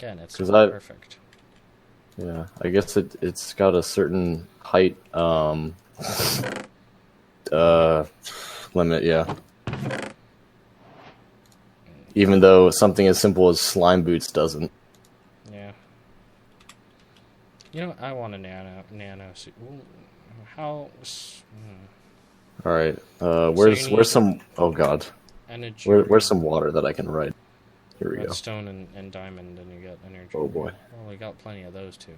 Again, it's 'Cause not perfect. Yeah, I guess it's got a certain height limit, yeah. Even though something as simple as slime boots doesn't. Yeah. You know, I want a nano suit. Ooh, how? All right. Where's some? Oh God. Energy. Where's some water that I can ride? Here we go. Redstone and diamond, and you get energy. Oh boy. Well, we got plenty of those too.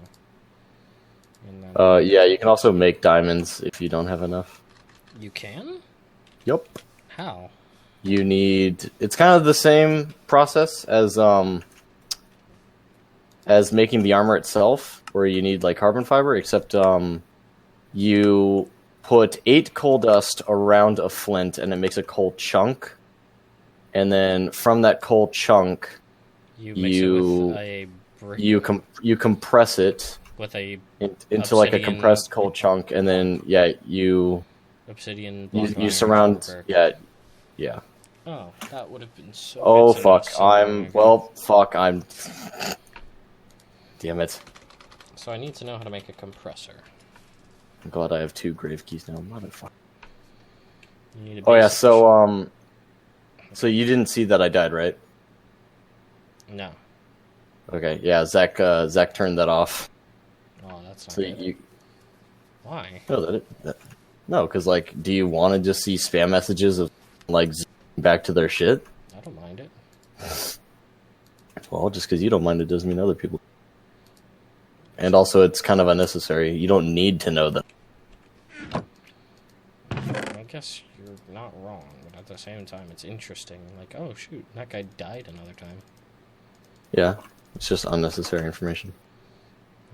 And then, yeah, you can also make diamonds if you don't have enough. you can? Yep. How? You need. It's kind of the same process as making the armor itself, where you need like carbon fiber, except you put 8 coal dust around a flint, and it makes a coal chunk. And then from that coal chunk, You mix it with a brick. You compress it With a into like a compressed coal chunk, and then you obsidian. You surround yeah. Oh, that would have been so. Oh fuck! I'm. Damn it! So I need to know how to make a compressor. I'm glad I have 2 grave keys now, motherfucker. You need Oh yeah, so you didn't see that I died, right? No. Okay, yeah, Zach turned that off. Oh, that's not So good. Why? No, because like, do you want to just see spam messages of like back to their shit? I don't mind it. Well, just because you don't mind it doesn't mean other people. And also, it's kind of unnecessary. You don't need to know that. I guess you're not wrong, but at the same time, it's interesting. Like, oh shoot, that guy died another time. Yeah, it's just unnecessary information.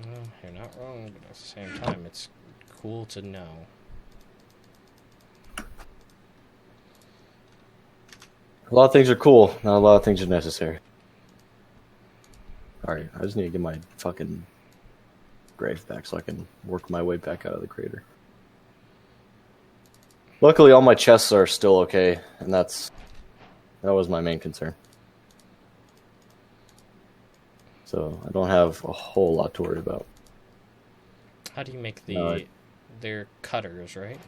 Well, you're not wrong, but at the same time, it's cool to know. A lot of things are cool, not a lot of things are necessary. Alright, I just need to get my fucking grave back so I can work my way back out of the crater. Luckily, all my chests are still okay, and that was my main concern. So, I don't have a whole lot to worry about. How do you make they're cutters, right?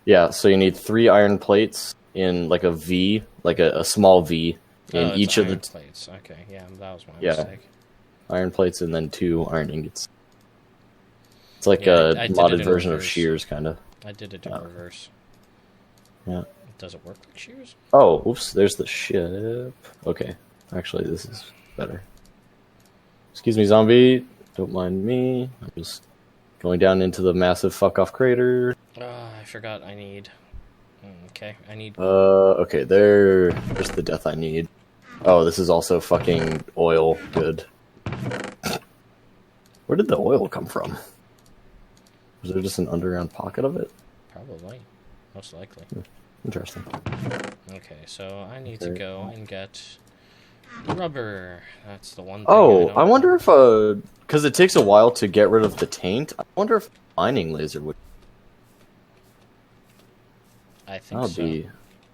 Yeah, so you need 3 iron plates in like a V, like a small V in each of the plates. Okay, yeah, that was my Yeah. mistake. Iron plates and then 2 iron ingots. It's like a modded version of shears, kind of. I did it in reverse. Yeah. Does it work like shears? Oh, oops, there's the ship. Okay, actually, this is better. Excuse me, zombie. Don't mind me. I'm just going down into the massive fuck-off crater. I forgot I need... Okay, I need... Okay, there's the death I need. Oh, this is also fucking oil. Good. Where did the oil come from? Was there just an underground pocket of it? Probably. Most likely. Interesting. Okay, so I need to go and get rubber. That's the one thing I wonder if, because it takes a while to get rid of the taint, I wonder if a mining laser would... I think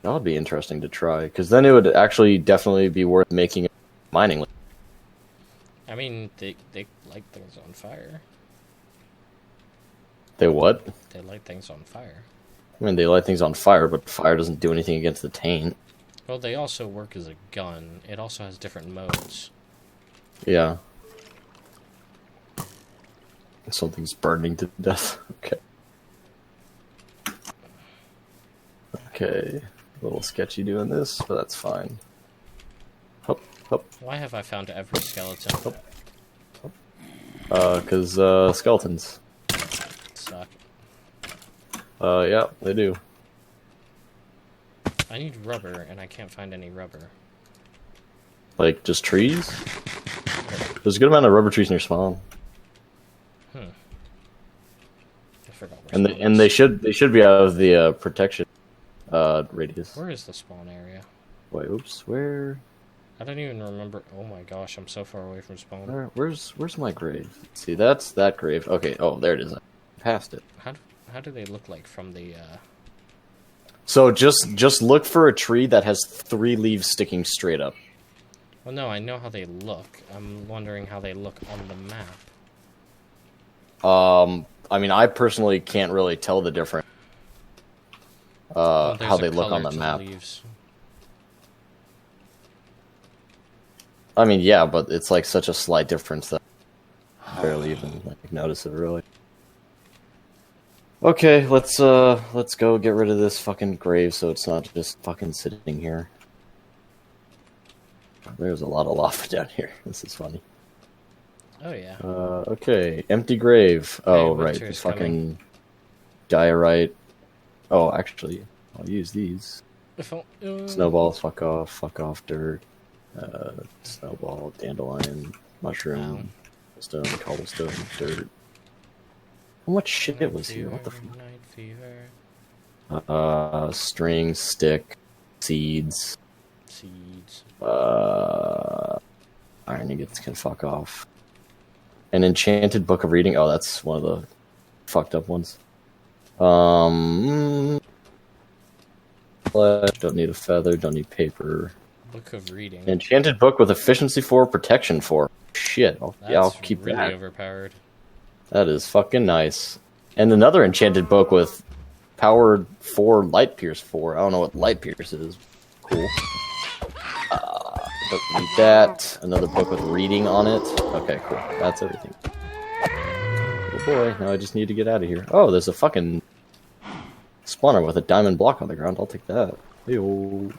That would be interesting to try, because then it would actually definitely be worth making a mining laser. I mean, they light things on fire. They what? They light things on fire. I mean, they light things on fire, but fire doesn't do anything against the taint. Well, they also work as a gun. It also has different modes. Yeah. Something's burning to death. Okay. Okay. A little sketchy doing this, but that's fine. Hup, hup. Why have I found every skeleton? Hup. Because, skeletons. Suck. Yeah, they do. I need rubber, and I can't find any rubber. Like, just trees? There's a good amount of rubber trees in your spawn. I forgot where And they should be out of the protection radius. Where is the spawn area? Wait, oops, where? I don't even remember. Oh my gosh, I'm so far away from spawn. Where's my grave? See, that's that grave. Okay, oh, there it is. I passed it. How do they look like from the? So just look for a tree that has 3 leaves sticking straight up. Well, no, I know how they look. I'm wondering how they look on the map. I mean, I personally can't really tell the difference. Well, How there's they a look on color the to map. leaves. I mean, yeah, but it's like such a slight difference that I barely even like, notice it really. Okay, let's go get rid of this fucking grave so it's not just fucking sitting here. There's a lot of lava down here. This is funny. Oh, yeah. Okay, empty grave. Oh, right, the winter's fucking coming. diorite. Oh, actually, I'll use these. Snowballs, fuck off, dirt. Snowball, dandelion, mushroom, cobblestone, dirt. How much shit was here? What the fuck? Night fever. String, stick, seeds. Seeds. Iron ingots can fuck off. An enchanted book of reading. Oh, that's one of the fucked up ones. Don't need a feather. Don't need paper. Book of reading. Enchanted book with efficiency 4, protection 4. Shit. Yeah, I'll keep really that. Overpowered. That is fucking nice. And another enchanted book with powered 4, light pierce 4. I don't know what light pierce is. Cool. Don't need that. Another book with reading on it. Okay, cool. That's everything. Oh boy, now I just need to get out of here. Oh, there's a fucking spawner with a diamond block on the ground. I'll take that. Hey-o.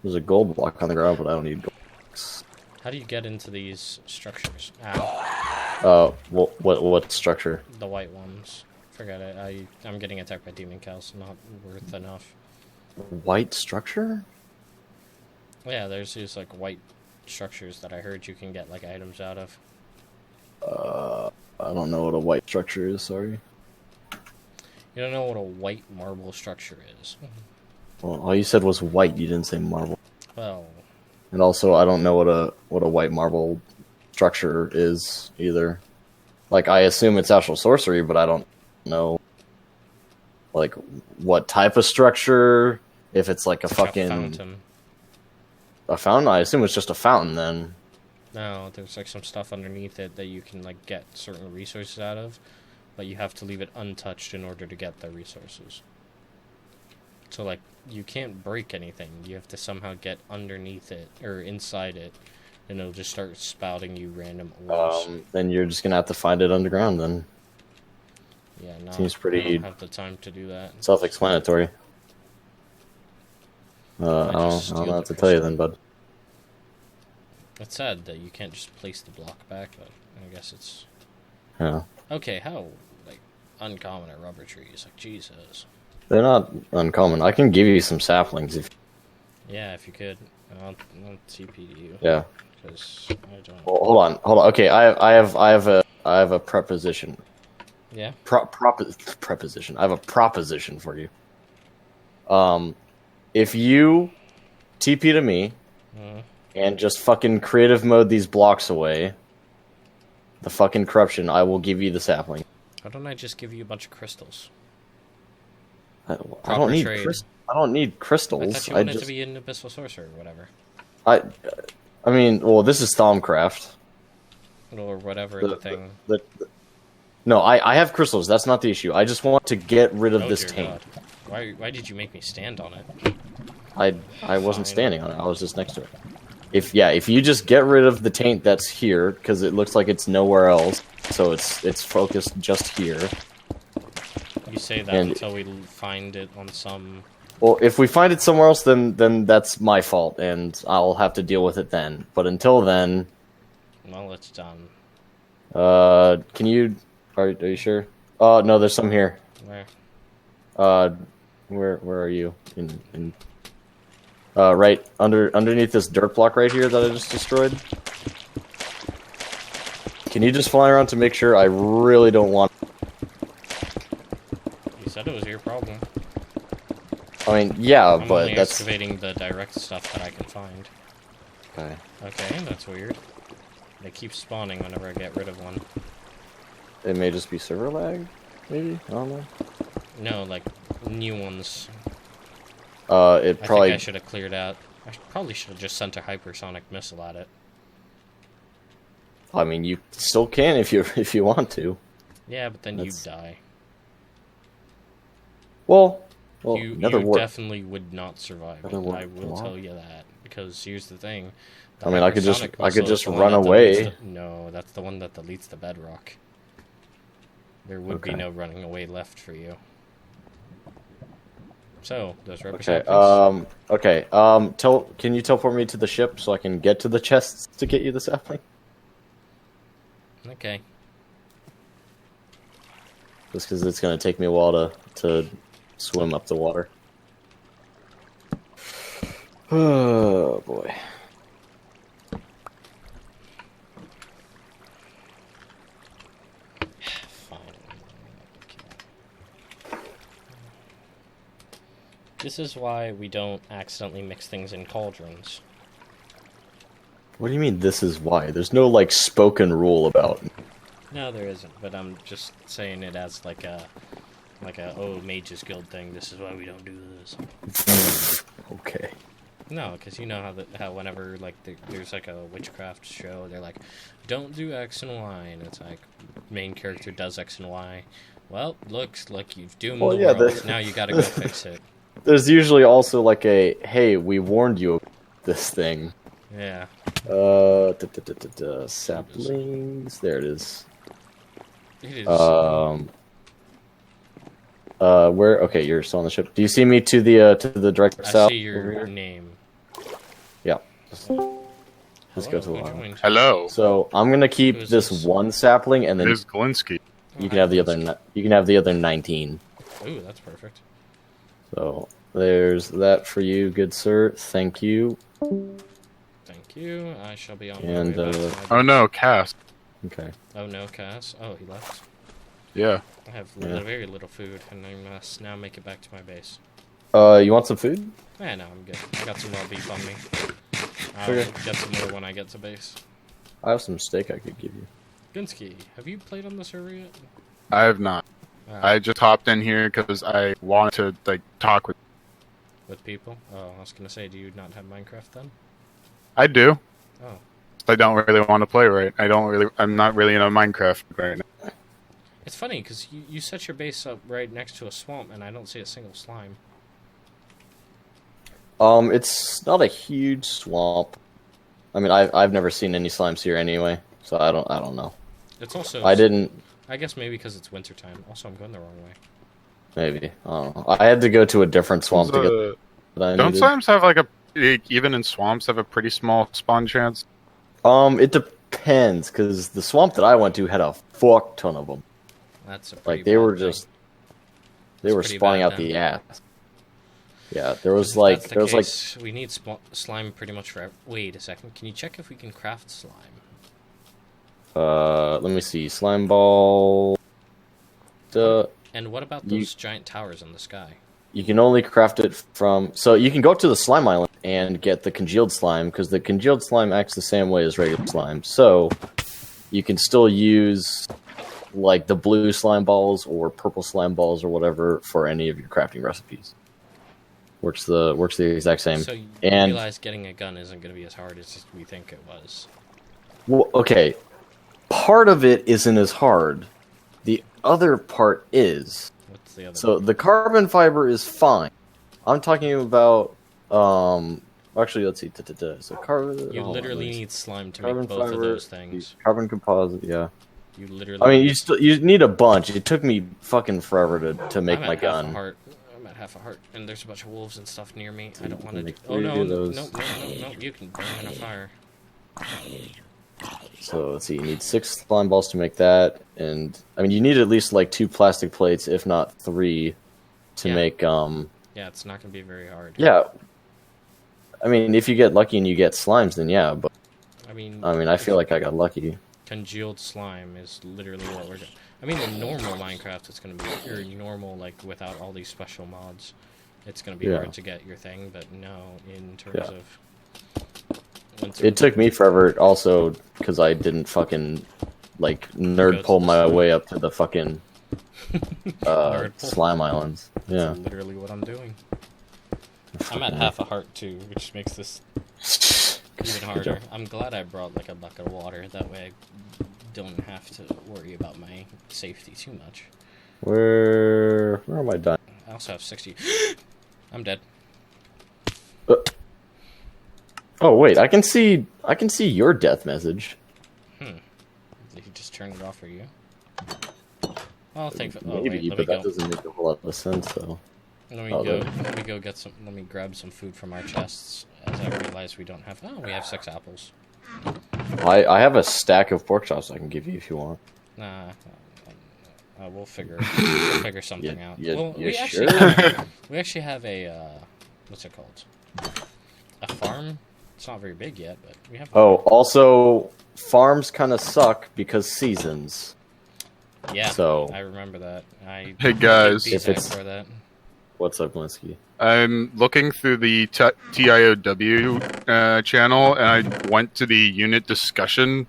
There's a gold block on the ground, but I don't need gold blocks. How do you get into these structures? Ow. What structure? The white ones. Forget it. I'm getting attacked by demon cows. Not worth enough. White structure? Yeah, there's these like white structures that I heard you can get like items out of. I don't know what a white structure is, sorry. You don't know what a white marble structure is. Well, all you said was white, you didn't say marble. Well, and also I don't know what a white marble structure is either. Like I assume it's actual sorcery, but I don't know like what type of structure, if it's like it's a fucking fountain. A fountain? I assume it's just a fountain then. No, there's like some stuff underneath it that you can like get certain resources out of, but you have to leave it untouched in order to get the resources. So like you can't break anything. You have to somehow get underneath it or inside it, and it'll just start spouting you random ores. Then you're just gonna have to find it underground then. Yeah, no. Seems pretty I don't have the time to do that. Self-explanatory. I don't know what to tell you then, bud. It's sad that you can't just place the block back, but I guess it's... Yeah. Okay, how, like, uncommon are rubber trees? Like, Jesus. They're not uncommon. I can give you some saplings if... Yeah, if you could. I'll TP to you. Yeah. Because I don't... Well, hold on. Okay, I have a preposition. Yeah? Preposition. I have a proposition for you. If you TP to me and just fucking creative mode these blocks away, the fucking corruption, I will give you the sapling. Why don't I just give you a bunch of crystals? I don't need crystals. I thought you wanted to be an abyssal sorcerer or whatever. I mean, well, this is Thaumcraft. Or whatever the thing. No, I have crystals. That's not the issue. I just want to get rid of this taint. God. Why did you make me stand on it? I wasn't standing on it. I was just next to it. If you just get rid of the taint that's here, because it looks like it's nowhere else, so it's focused just here. You say that until we find it on some... Well, if we find it somewhere else, then that's my fault, and I'll have to deal with it then. But until then... Well, it's done. Can you... Are you sure? Oh, no, there's some here. Where? Where are you? Right underneath this dirt block right here that I just destroyed. Can you just fly around to make sure? I really don't want... You said it was your problem. I mean, yeah, I'm but only that's... excavating the direct stuff that I can find. Okay. Okay, that's weird. They keep spawning whenever I get rid of one. It may just be server lag, maybe? I don't know. No, like, new ones. I think I should have cleared out Probably should have just sent a hypersonic missile at it. I mean, you still can if you want to. Yeah, but then you'd die. Well, you definitely would not survive it. I will tell you that, because here's the thing. I mean, I could just run away. No, that's the one that deletes the bedrock. There would be no running away left for you. So, those represent. Okay. Can you teleport me to the ship so I can get to the chests to get you the sapling? Okay. Just because it's gonna take me a while to swim up the water. Oh boy. This is why we don't accidentally mix things in cauldrons. What do you mean, this is why? There's no, like, spoken rule about it. No, there isn't, but I'm just saying it as, like a, oh, Mages Guild thing, this is why we don't do this. Okay. No, because you know how whenever, like, there's, like, a witchcraft show, they're like, don't do X and Y, and it's like, main character does X and Y. Well, looks like you've doomed the world, now you gotta go fix it. There's usually also like a, hey, we warned you of this thing. Yeah. Saplings. There it is. It is. Where? Okay, you're still on the ship. Do you see me to the direct south? I see your name. Yeah. Let's go to the line. Hello. So I'm gonna keep this one sapling, and then it is Galinsky. You can have the other. You can have the other 19. Ooh, that's perfect. So there's that for you, good sir. Thank you. Thank you. I shall be on my way back. Oh no, Cass. Okay. Oh no, Cass. Oh, he left. Yeah. I have very little food, and I must now make it back to my base. You want some food? Yeah, no, I'm good. I got some raw beef on me. I'll get some more when I get to base. I have some steak I could give you. Ginsky, have you played on the server yet? I have not. I just hopped in here because I wanted to talk with people. Oh, I was gonna say, do you not have Minecraft then? I do. Oh. I don't really want to play right. I'm not really in a Minecraft right now. It's funny because you set your base up right next to a swamp, and I don't see a single slime. It's not a huge swamp. I mean, I've never seen any slimes here anyway, so I don't know. It's also I guess maybe because it's wintertime. Also, I'm going the wrong way. Maybe. I don't know. I had to go to a different swamp to get that I don't slimes have even in swamps have a pretty small spawn chance? It depends, because the swamp that I went to had a fuck ton of them. That's a they were just they were spawning out the ass. Yeah, there was we need slime pretty much for. Wait a second. Can you check if we can craft slime? Let me see. Slime ball. And what about those giant towers in the sky? You can only craft it from... So you can go up to the slime island and get the congealed slime, because the congealed slime acts the same way as regular slime. So you can still use like the blue slime balls or purple slime balls or whatever for any of your crafting recipes. Works the exact same. So you realize getting a gun isn't going to be as hard as we think it was. Well, okay. Part of it isn't as hard. The other part is... What's the other So the carbon fiber is fine. I'm talking about... Actually, let's see. So carbon... You literally need slime to make both of those things. Carbon composite, yeah. You literally... I mean, you need a bunch. It took me fucking forever to make my gun. I'm at half a heart, and there's a bunch of wolves and stuff near me. I don't want to... Oh, no, no, you can burn in a fire. So, let's see, you need 6 slime balls to make that, and, I mean, you need at least, 2 plastic plates, if not 3, to make, Yeah, it's not going to be very hard. Yeah. I mean, if you get lucky and you get slimes, then yeah, but... I mean, I feel like I got lucky. Congealed slime is literally what we're doing. I mean, in normal Minecraft, it's going to be... Or normal, without all these special mods, it's going to be hard to get your thing, but no, in terms of... It took me forever also because I didn't fucking nerd pull my way up to the fucking slime islands. Yeah, that's literally what I'm doing. I'm at half a heart too, which makes this even harder. I'm glad I brought like a bucket of water. That way I don't have to worry about my safety too much. Where am I dying? I also have 60. I'm dead. Oh wait, I can see your death message. Did he just turn it off for you? Well, thankfully. Oh, Maybe, wait, let but me that go. doesn't make a whole lot of sense though. Let me go. Let me go get some. Let me grab some food from our chests. As I realize we don't have. Oh, we have 6 apples. I have a stack of pork chops I can give you if you want. Nah. We'll figure something out. Yeah, Well, you we actually have a what's it called? A farm. It's not very big yet, but we have. Oh, also farms kind of suck because seasons. Yeah. So I remember that. Hey, guys. If If it's- for that. What's up, Blinsky? I'm looking through the TIOW channel, and I went to the unit discussion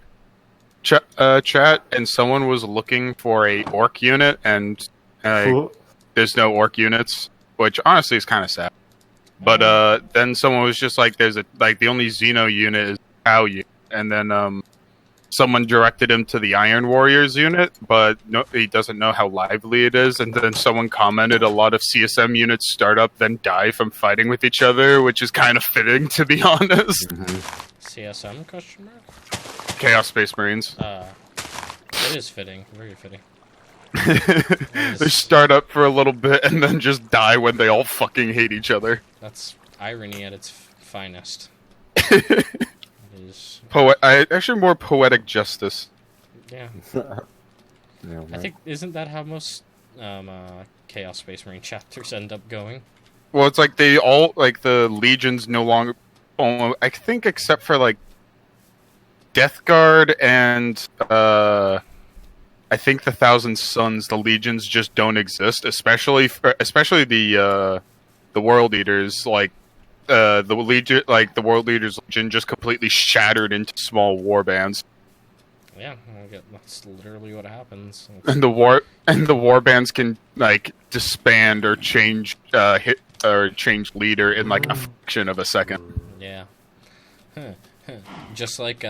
chat, and someone was looking for a orc unit, and there's no orc units, which honestly is kind of sad. But then someone was just like, "There's the only Xeno unit is cow unit," and then someone directed him to the Iron Warriors unit, but no, he doesn't know how lively it is. And then someone commented, "A lot of CSM units start up, then die from fighting with each other," which is kind of fitting, to be honest. CSM question mark? Chaos Space Marines. It is fitting. Very fitting. They start up for a little bit and then just die when they all fucking hate each other. That's irony at its finest. It is. Actually, more poetic justice. Yeah. Yeah, I right. think isn't that how most Chaos Space Marine chapters end up going? Well, it's like they all the legions no longer. I think except for like Death Guard and I think the Thousand Suns, the legions just don't exist. Especially the World Eaters, the legion, the World Eaters Legion, just completely shattered into small war bands. Yeah, that's literally what happens. And the war bands can disband or change change leader in a fraction of a second. Yeah. Just like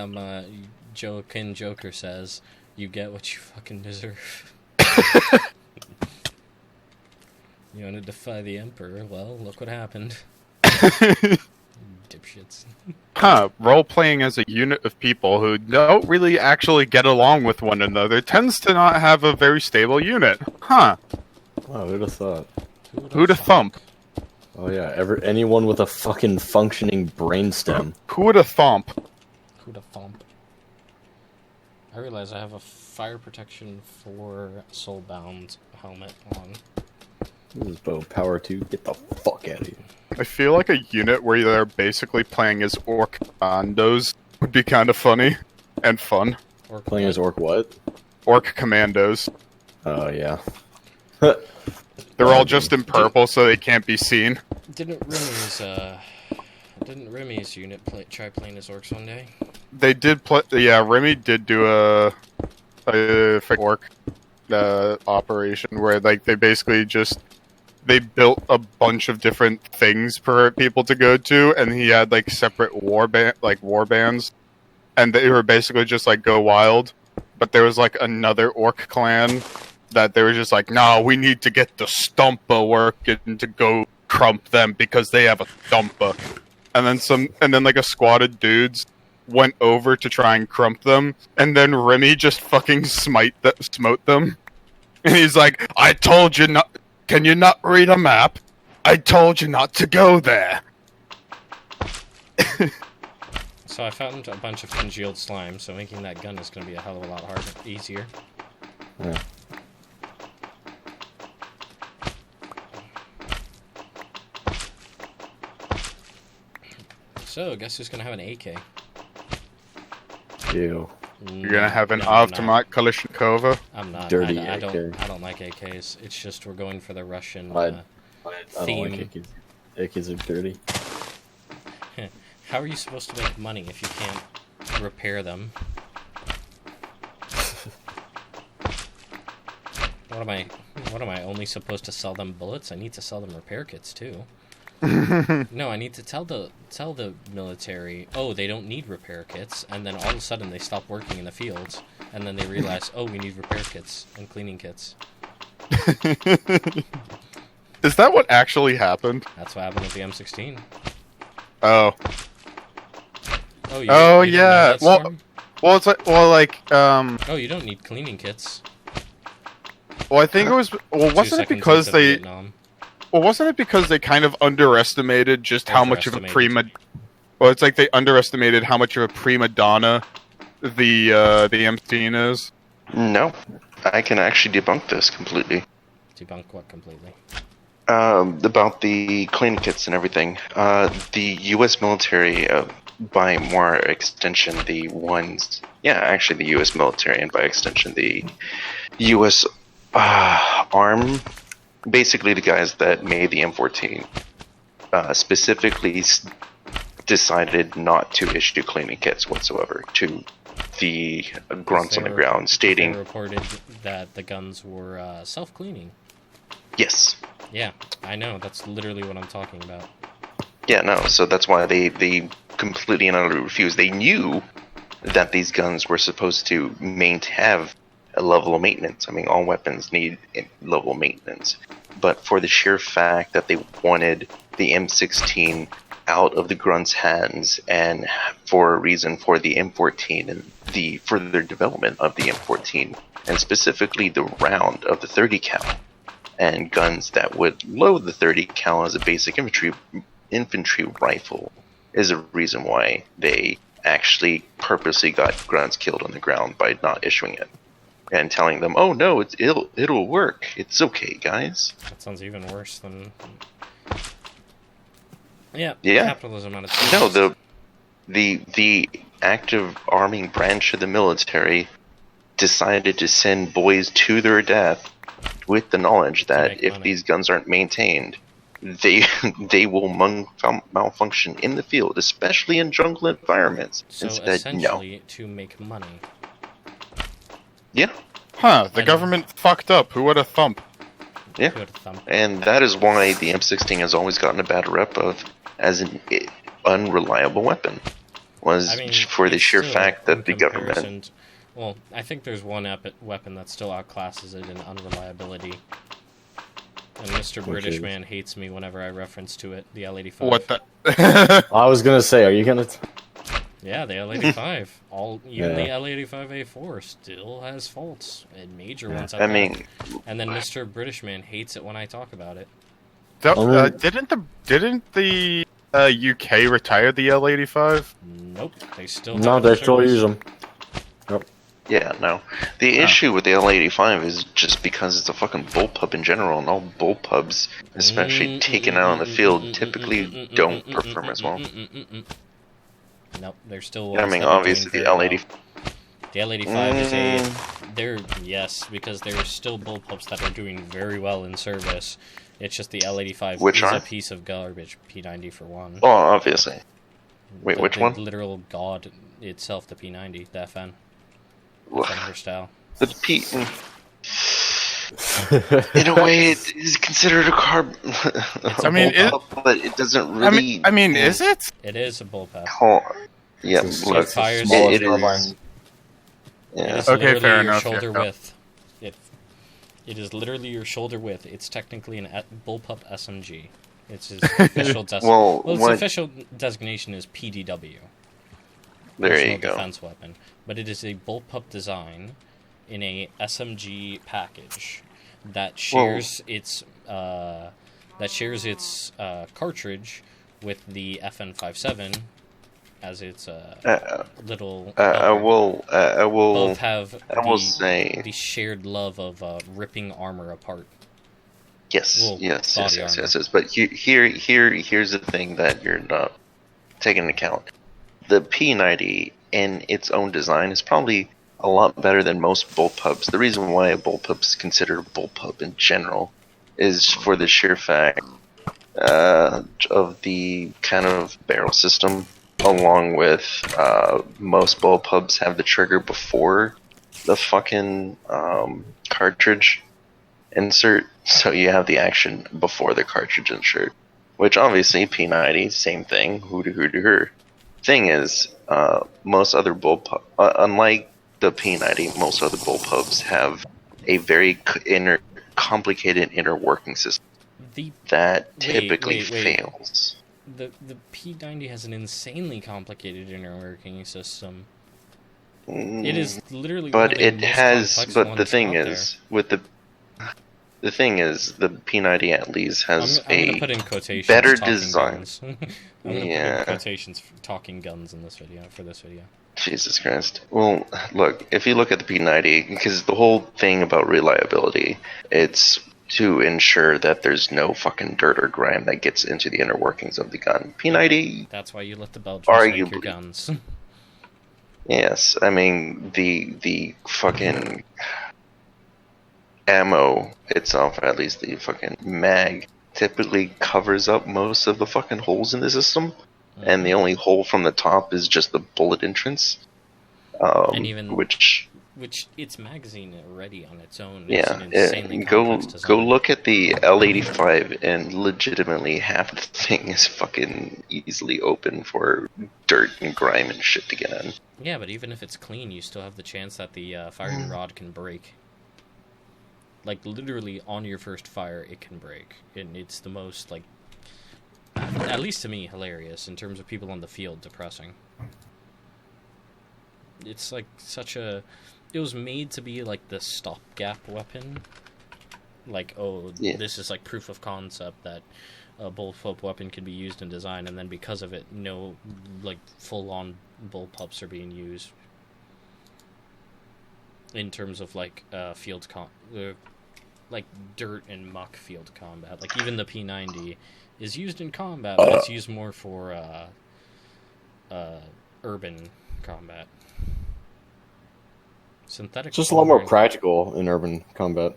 Joker says, you get what you fucking deserve. You want to defy the Emperor? Well, look what happened. Dipshits. Role playing as a unit of people who don't really actually get along with one another tends to not have a very stable unit. Wow, who'd have thought? Who'da thump? Oh yeah, anyone with a fucking functioning brainstem. Who'da thump? Who'da thump? I realize I have a fire protection 4 soulbound helmet on. This is Bo Power 2. Get the fuck out of here. I feel like a unit where they're basically playing as orc commandos would be kind of funny and fun. Or Playing as orc what? Orc commandos. Oh yeah. They're all just in purple, so they can't be seen. Didn't Remy's unit try playing as orcs one day? They did play. Yeah, Remy did do a orc operation where they basically they built a bunch of different things for people to go to, and he had separate war bands, and they were basically just go wild. But there was another orc clan that they were just no, we need to get the Stumpa working to go crump them because they have a Stumpa. And then a squad of dudes went over to try and crump them, and then Remy just fucking smote them. And he's like, I told you not. Can you not read a map? I told you not to go there. So I found a bunch of congealed slime, so making that gun is going to be a hell of a lot easier. Yeah. So, guess who's going to have an AK? Ew. You're gonna have an No, I'm Avtomat Kalashnikova. I'm not. Dirty I AK. don't like AKs. It's just we're going for the Russian I don't theme. like AKs. AKs are dirty. How are you supposed to make money if you can't repair them? What am I only supposed to sell them bullets? I need to sell them repair kits too. No, I need to tell the military, oh, they don't need repair kits, and then all of a sudden they stop working in the fields, and then they realize, oh, we need repair kits and cleaning kits. Is that what actually happened? That's what happened with the M16. Oh. Oh, Oh, you didn't know yeah. that, Storm? Well, Oh, you don't need cleaning kits. I think it was. Well, 2 wasn't it seconds because into they? Vietnam. Well, wasn't it because they kind of underestimated just how much of a Overestimated. Well, it's like they underestimated how much of a prima donna the M16 is. No, I can actually debunk this completely. Debunk what completely? About the cleaning kits and everything. The U.S. military, by more extension, the U.S. military, and by extension, the U.S. Arm, basically the guys that made the M14, specifically decided not to issue cleaning kits whatsoever to the grunts on the ground, stating they reported that the guns were self-cleaning. yes. Yeah, I know. That's literally what I'm talking about. Yeah, no, so that's why they completely and utterly refused. They knew that these guns were supposed to have a level of maintenance. I mean, all weapons need a level of maintenance. But for the sheer fact that they wanted the M16 out of the Grunt's hands, and for a reason for the M14 and the further development of the M14, and specifically the round of the 30 cal, and guns that would load the 30 cal as a basic infantry rifle, is a reason why they actually purposely got grunts killed on the ground by not issuing it and telling them, "Oh no, it'll work. It's okay, guys." That sounds even worse than. Yeah. Yeah. Capitalism at its No, best. the active arming branch of the military decided to send boys to their death with the knowledge that make if money. these guns aren't maintained, they will malfunction in the field, especially in jungle environments. So Instead, no. essentially, to make money. Yeah, Huh? The I know. government fucked up. Who would have thump? yeah. Good thumb. And that is why the M16 has always gotten a bad rep as an unreliable weapon. I mean, For the it's sheer still, fact that in the government. comparison to- Well, I think there's one weapon that still outclasses it in unreliability. And Mr. British is? Man hates me whenever I reference to it, the L85. What the? I was gonna say, are you gonna? Yeah, the L85. Even Yeah. the L85A4 still has faults, and major ones at I that. mean, And then Mr. British Man hates it when I talk about it. Didn't the UK retire the L85? Nope, they still No, have they it in still service. use them. yeah, no. The issue with the L85 is just because it's a fucking bullpup in general, and all bullpups, especially taken out on the field, typically don't perform as well. Nope, they're still. I ones mean, that are obviously doing the very L85. well. The L85 is yes, because there are still bullpups that are doing very well in service. It's just the L85 Which is are? a piece of garbage. P90 for one. Oh, obviously. Wait, The- which the one? Literal god itself, the P90, the FN. Well, FN style. The P. In a way, it is considered a carb. I mean, but it doesn't really. I mean, is it? It is a bullpup. Yeah, It's look, It fires. small it carbine. is. It Yeah. is Okay, literally fair your enough, shoulder yeah. width. It is literally your shoulder width. It's technically an bullpup SMG. It's his official Well, its what- official designation is PDW. There Personal you go. Defense weapon, but it is a bullpup design in a SMG package that shares its cartridge with the FN57 as its little. I will. Both have I will say. the shared love of ripping armor apart. Yes, Well, yes, body yes, armor. yes. But here's the thing that you're not taking into account. The P90 in its own design is probably a lot better than most bullpups. The reason why a bullpup is considered a bullpup in general is for the sheer fact of the kind of barrel system, along with most bullpups have the trigger before the fucking cartridge insert, so you have the action before the cartridge insert, which obviously P90, same thing. Hoo-doo-hoo-doo-hoo. Thing is, most other bullpup, unlike the P90, most other bullpups have a very complicated inner working system that typically fails. The P90 has an insanely complicated inner working system. It is literally. But it has. But the thing is, the thing is, the P90 at least has I'm put in quotations, better design. I'm gonna put in quotations for talking guns in this video for this video. Jesus Christ. Well, look, if you look at the P90, because the whole thing about reliability, it's to ensure that there's no fucking dirt or grime that gets into the inner workings of the gun. P90. That's why you let the Belgians make your guns. Yes, I mean the fucking ammo itself, at least the fucking mag, typically covers up most of the fucking holes in the system, and the only hole from the top is just the bullet entrance. And even which its magazine already on its own. Yeah, go look at the L85, and legitimately half the thing is fucking easily open for dirt and grime and shit to get in. Yeah, but even if it's clean, you still have the chance that the firing rod can break. Like, literally, on your first fire, it can break. And it's the most, like, at least to me, hilarious in terms of people on the field depressing. It's, like, such a... It was made to be, like, the stopgap weapon. Like, this is, like, proof of concept that a bullpup weapon can be used in design, and then because of it, no, like, full-on bullpups are being used. In terms of, like, like, dirt and muck field combat. Like, even the P90 is used in combat, but it's used more for, urban combat. Synthetic. It's just a lot more practical in urban combat.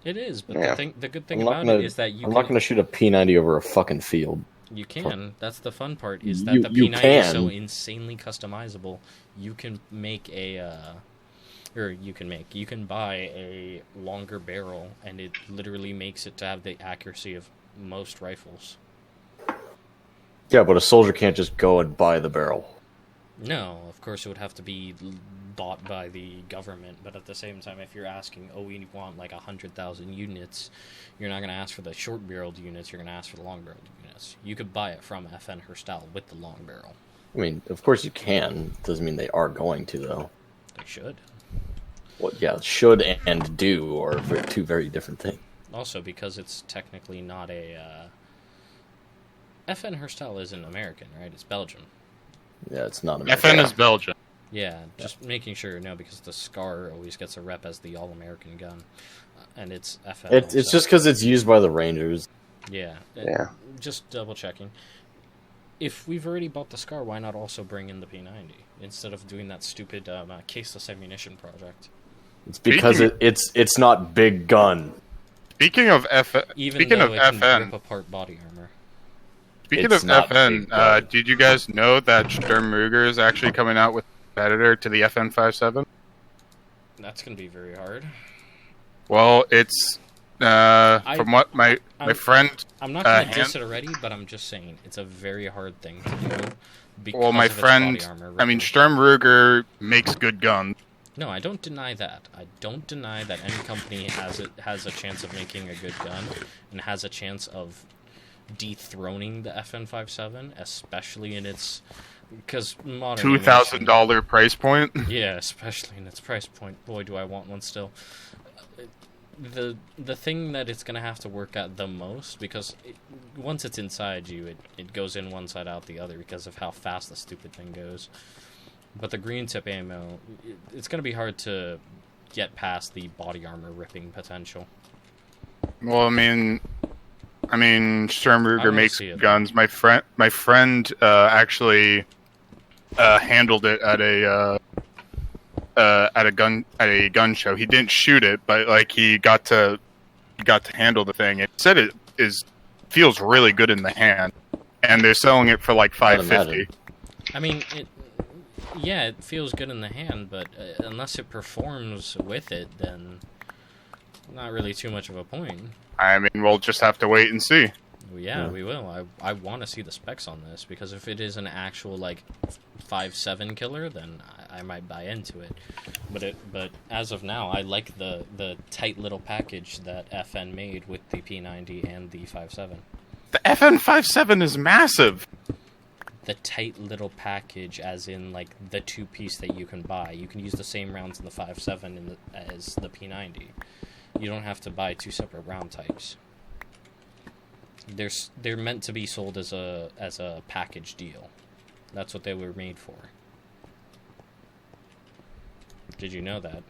It is, but the good thing about it is that I'm not going to shoot a P90 over a fucking field. You can. That's the fun part, is that the P90 is so insanely customizable. You can make you can buy a longer barrel, and it literally makes it to have the accuracy of most rifles. Yeah, but a soldier can't just go and buy the barrel. No, of course it would have to be bought by the government, but at the same time, if you're asking, we want like 100,000 units, you're not going to ask for the short-barreled units, you're going to ask for the long-barreled units. You could buy it from FN Herstal with the long barrel. I mean, of course you can. Doesn't mean they are going to, though. They should. Well, yeah, should and do are two very different things. Also, because it's technically not a... FN Herstal isn't American, right? It's Belgium. Yeah, it's not American. FN is Belgium. Yeah, just making sure, because the SCAR always gets a rep as the all-American gun, and it's FN. It's just because it's used by the Rangers. Yeah. Just double-checking. If we've already bought the SCAR, why not also bring in the P90, instead of doing that stupid caseless ammunition project? It's because it's not big gun. Speaking of FN... Even though it can rip apart body armor. Speaking of FN, did you guys know that Sturm Ruger is actually coming out with a competitor to the FN57? That's going to be very hard. Well, it's from what my friend... I'm not going to diss it already, but I'm just saying it's a very hard thing to do. Well, my friend... Sturm Ruger makes good guns. No, I don't deny that. I don't deny that any company has a chance of making a good gun and has a chance of dethroning the FN57, especially in its... Because modern $2,000 price point? Yeah, especially in its price point. Boy, do I want one still. The thing that it's going to have to work at the most, because once it's inside you, it goes in one side, out the other, because of how fast the stupid thing goes. But the green tip ammo, it's going to be hard to get past the body armor ripping potential. Well, I mean, Sturm Ruger makes guns. My friend actually handled it at a gun show. He didn't shoot it, but like he got to handle the thing. It said it feels really good in the hand, and they're selling it for like $550. I mean, it feels good in the hand, but unless it performs with it, then not really too much of a point. I mean, we'll just have to wait and see. Yeah, we will. I want to see the specs on this, because if it is an actual, like, 5.7 killer, then I might buy into it. But as of now, I like the tight little package that FN made with the P90 and the 5.7. The FN57 is massive. The tight little package, as in, like, the two-piece that you can buy. You can use the same rounds in the 5.7 as the P90. You don't have to buy two separate round types. They're meant to be sold as a package deal. That's what they were made for. Did you know that?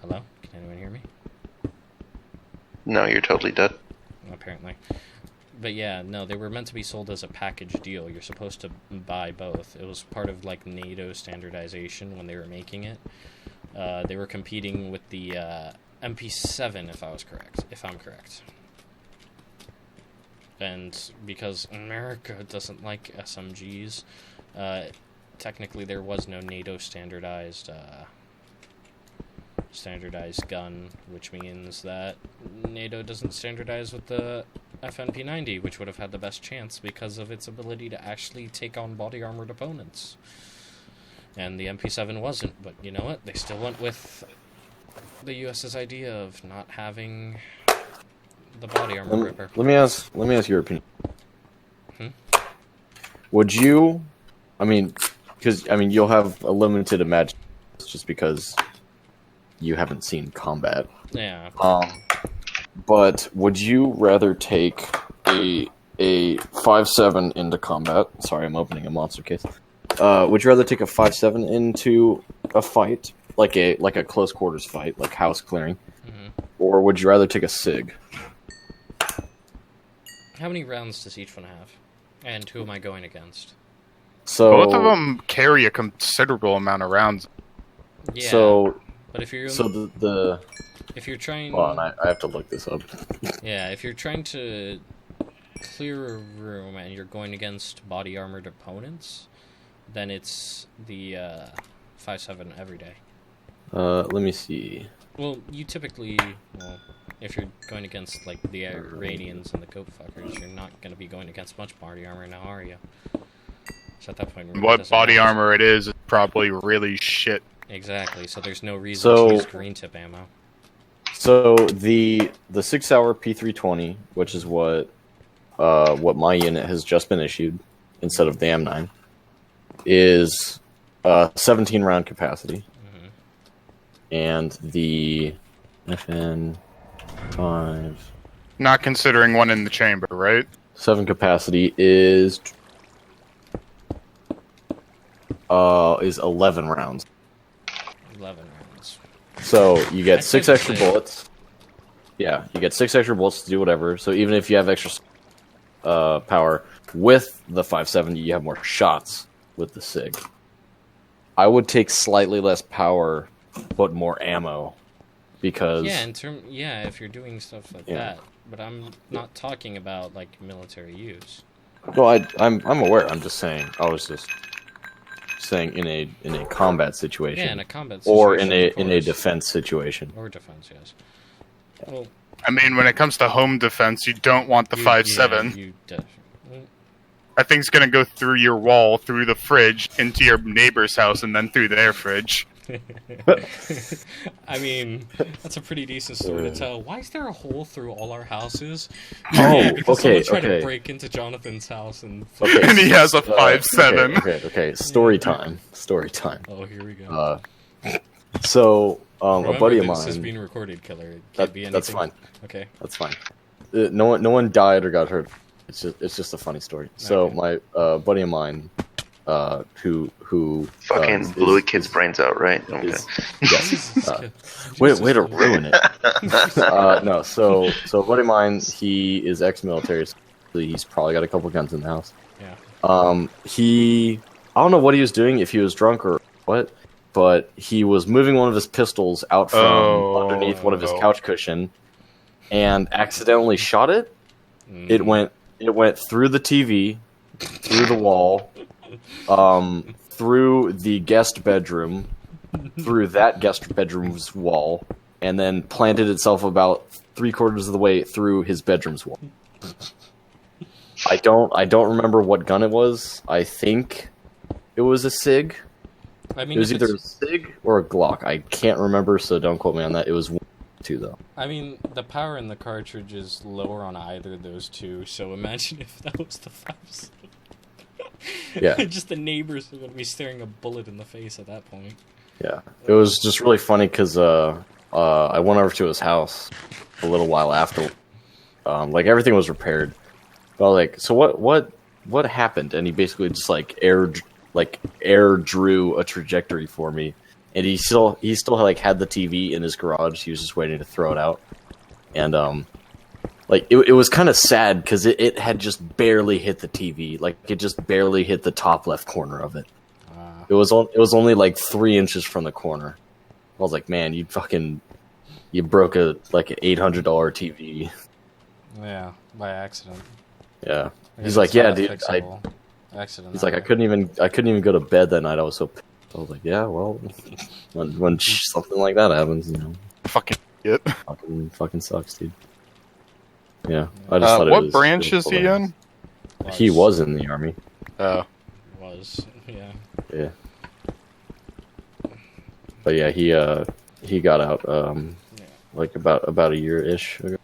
Hello? Can anyone hear me? No, you're totally dead. Apparently. But yeah, no, they were meant to be sold as a package deal. You're supposed to buy both. It was part of, like, NATO standardization when they were making it. They were competing with the MP7, if I'm correct. And because America doesn't like SMGs, technically there was no NATO standardized gun, which means that NATO doesn't standardize with the FNP90, which would have had the best chance because of its ability to actually take on body armored opponents. And the MP7 wasn't, but you know what? They still went with the US's idea of not having the body armor ripper. Let me ask your opinion. Hmm? Would you? Because you'll have a limited imagination just because you haven't seen combat. Yeah. But would you rather take a 5.7 into combat? Sorry, I'm opening a monster case. Would you rather take a 5.7 into a fight, like a close quarters fight, like house clearing, or would you rather take a SIG? How many rounds does each one have? And who am I going against? So Both of them carry a considerable amount of rounds. Yeah. So but if you're if you're trying, hold on, I have to look this up. Yeah, if you're trying to clear a room and you're going against body armored opponents, then it's the 5.7 every day. Let me see. Well, you typically, if you're going against, like, the Iranians and the goat fuckers, you're not going to be going against much body armor now, are you? So at that point, What body armor it is probably really shit. Exactly, so there's no reason to use green tip ammo. So the 6 hour P320, which is what my unit has just been issued instead of the M9, is 17 round capacity. And the FN5 Not considering one in the chamber, right? 7 capacity is 11 rounds. 11 rounds. So you get 6 extra say- bullets. Yeah, you get 6 extra bullets to do whatever. So even if you have extra power with the 5.7, you have more shots with the SIG. I would take slightly less power but more ammo, because if you're doing stuff like that. But I'm not talking about, like, military use. well, I'm aware. I'm just saying. I was just saying in a combat situation. Yeah, in a combat situation. Or in a defense situation. Or defense, yes. Well, I mean, when it comes to home defense, you don't want the 5.7. You definitely. That thing's gonna go through your wall, through the fridge, into your neighbor's house, and then through their fridge. I mean, that's a pretty decent story to tell. Why is there a hole through all our houses? Oh, because okay, someone tried okay. to break into Jonathan's house and... Okay. And he has a 5.7. Okay. Story time. Oh, here we go. So, a Remember, buddy of this is mine. being recorded, killer. It can't be anything. That's fine. Okay. That's fine. No one died or got hurt. It's just a funny story. So Okay. my buddy of mine, who Fucking blew a kid's brains out, right? Okay. Yes. Way to ruin it. No, so a buddy of mine, he is ex-military. So he's probably got a couple guns in the house. Yeah. I don't know what he was doing, if he was drunk or what, but he was moving one of his pistols out from underneath one of his couch cushion, and accidentally shot it. It went through the TV, through the wall, through the guest bedroom, through that guest bedroom's wall, and then planted itself about 3/4 of the way through his bedroom's wall. I don't remember what gun it was. I think it was a SIG. I mean, It was either a SIG or a Glock. I can't remember, so don't quote me on that. It was 1 or 2 though. I mean, the power in the cartridge is lower on either of those two, so imagine if that was the 5. Yeah. Just the neighbors are going to be staring a bullet in the face at that point. Yeah, it was just really funny because I went over to his house a little while after, like everything was repaired. But I was like, so what happened? And he basically just like air drew a trajectory for me, and he still like had the TV in his garage. He was just waiting to throw it out, and like it was kind of sad because it had just barely hit the TV, like it just barely hit the top left corner of it. It was only like 3 inches from the corner. I was like, man, you broke an $800 TV. Yeah, by accident. Yeah. I He's guess like, it's yeah, not a dude. fixable accident. He's like, I couldn't even go to bed that night. I was so pissed. I was like, yeah, well, when something like that happens, you know, Fucking shit. fucking sucks, dude. Yeah, I just thought it What was, branch it was is he hilarious. in? He was in the army. Was, yeah. Yeah. But yeah, he got out like about a year-ish ago.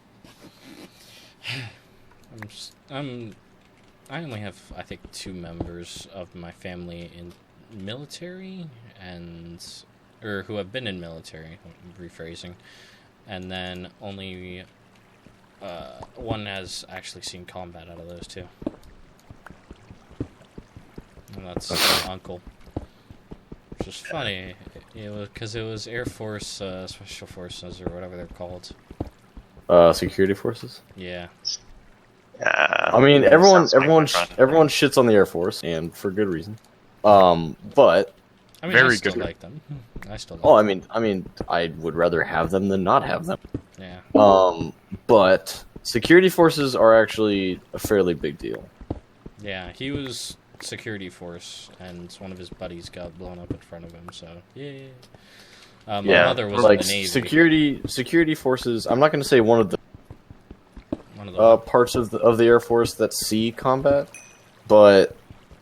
I only have, I think, 2 members of my family in military or who have been in military, rephrasing, and then only one has actually seen combat out of those 2. And that's my uncle. Which is funny, because it was Air Force Special Forces or whatever they're called. Security forces. Yeah. I mean, everyone shits on the Air Force, and for good reason. But I mean, Very I still good. like them. I still like oh, them. I mean, I would rather have them than not have them. Yeah. But security forces are actually a fairly big deal. Yeah, he was security force, and one of his buddies got blown up in front of him, so, yeah. My mother was like in the Navy. security forces. I'm not going to say one of the parts of the Air Force that see combat, but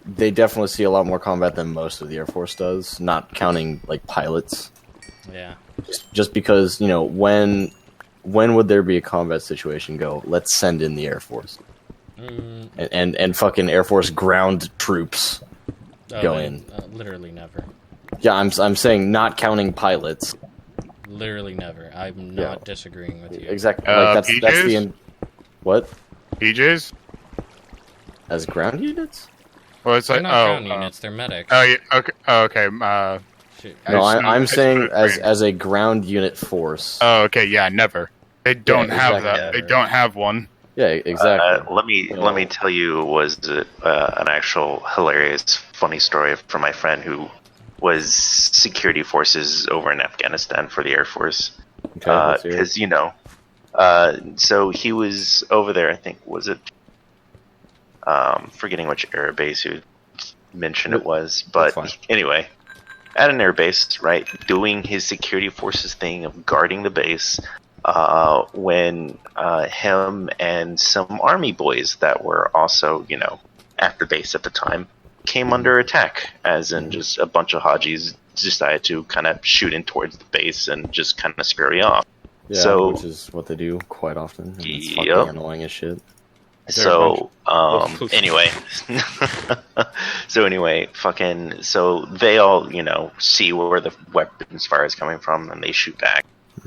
they definitely see a lot more combat than most of the Air Force does, not counting like pilots. Yeah. Just because, you know, when would there be a combat situation go, let's send in the Air Force. And fucking Air Force ground troops go in. Literally never. Yeah, I'm saying not counting pilots. Literally never. I'm not disagreeing with you. Exactly. Like that's the what? PJs? As ground units? Well, it's They're like not ground units, they're medics. Oh, yeah, okay. Oh, okay. Shoot. No, I'm saying right. as a ground unit force. Oh, okay. Yeah, never. They don't have exactly. that. They don't have one. Yeah, exactly. Let me tell you was an actual hilarious, funny story from my friend who was security forces over in Afghanistan for the Air Force. Because so he was over there. I think was it forgetting which air base you mentioned it was, but anyway, at an air base, right, doing his security forces thing of guarding the base. When him and some army boys that were also, at the base at the time, came under attack, as in just a bunch of Hajis decided to kind of shoot in towards the base and just kind of scurry off. Yeah, so, which is what they do quite often. And it's fucking annoying as shit. So, anyway. So they all, see where the weapons fire is coming from, and they shoot back.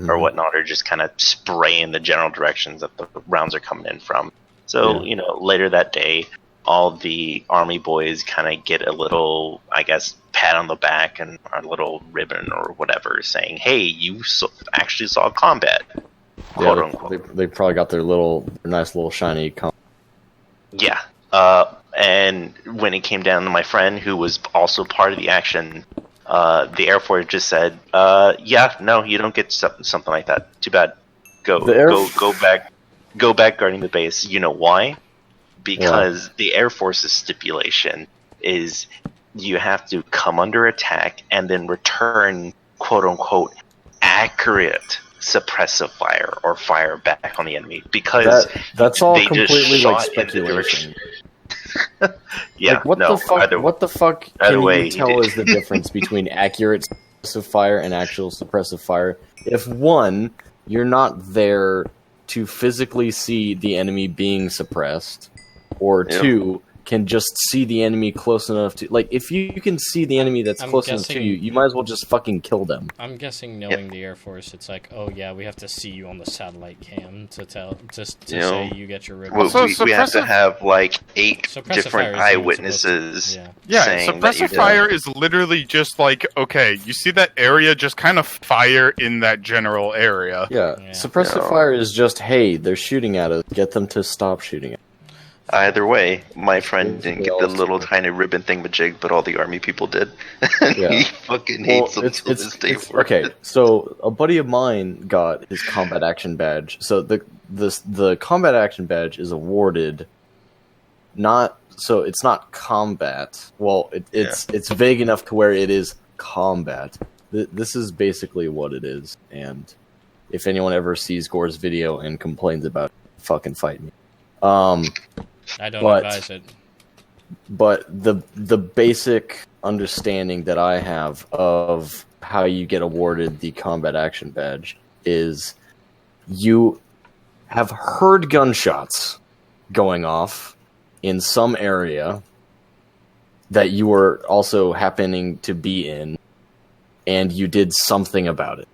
Or whatnot, or just kind of spray in the general directions that the rounds are coming in from. So, later that day, all the army boys kind of get a little, I guess, pat on the back and a little ribbon or whatever, saying, "Hey, you actually saw combat." Quote unquote. They probably got their nice little shiny. Yeah. And when it came down to my friend, who was also part of the action. The Air Force just said, "Yeah, no, you don't get something like that. Too bad. Go back guarding the base." You know why? Because the Air Force's stipulation is you have to come under attack and then return, quote unquote, accurate suppressive fire or fire back on the enemy because that's all they just completely like shot in the speculation. Yeah, Like, what no. the fuck? What the fuck either can way, you tell is the difference between accurate suppressive fire and actual suppressive fire? If one, you're not there to physically see the enemy being suppressed, or Yep. two, can just see the enemy close enough to if you can see the enemy that's I'm close enough to guessing- you, you might as well just fucking kill them. I'm guessing, knowing the Air Force, it's like, oh yeah, we have to see you on the satellite cam to say you get your ribbon. Well, so we have to suppressive- have like 8 Suppressive fire different isn't even eyewitnesses. supposed to- Yeah, saying that you suppressive did. fire is literally just like, okay, you see that area, just kind of fire in that general area. Yeah, Yeah. suppressive No. fire is just, hey, they're shooting at us, get them to stop shooting at us. Either way, my friend didn't We get all the little see it. tiny ribbon thingamajig, but all the army people did. And Yeah. he fucking hates them till this day for okay. it. So a buddy of mine got his combat action badge. So the combat action badge is awarded it's not combat. Well, it's vague enough to where it is combat. This is basically what it is. And if anyone ever sees Gore's video and complains about it, fucking fight me. I don't But- advise it. But the basic understanding that I have of how you get awarded the combat action badge is you have heard gunshots going off in some area that you were also happening to be in, and you did something about it.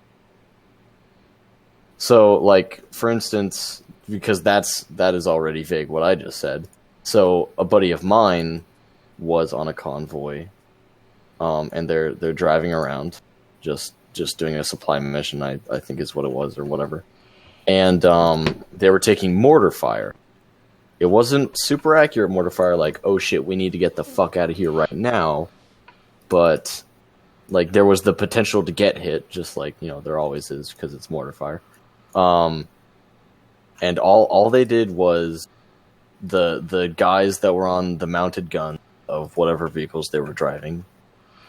So, like, for instance, because that is already vague what I just said. So a buddy of mine was on a convoy, and they're driving around, just doing a supply mission, I think is what it was, or whatever. And they were taking mortar fire. It wasn't super accurate mortar fire, like, oh shit, we need to get the fuck out of here right now. But like, there was the potential to get hit, just like, there always is, because it's mortar fire. And all they did was the guys that were on the mounted gun of whatever vehicles they were driving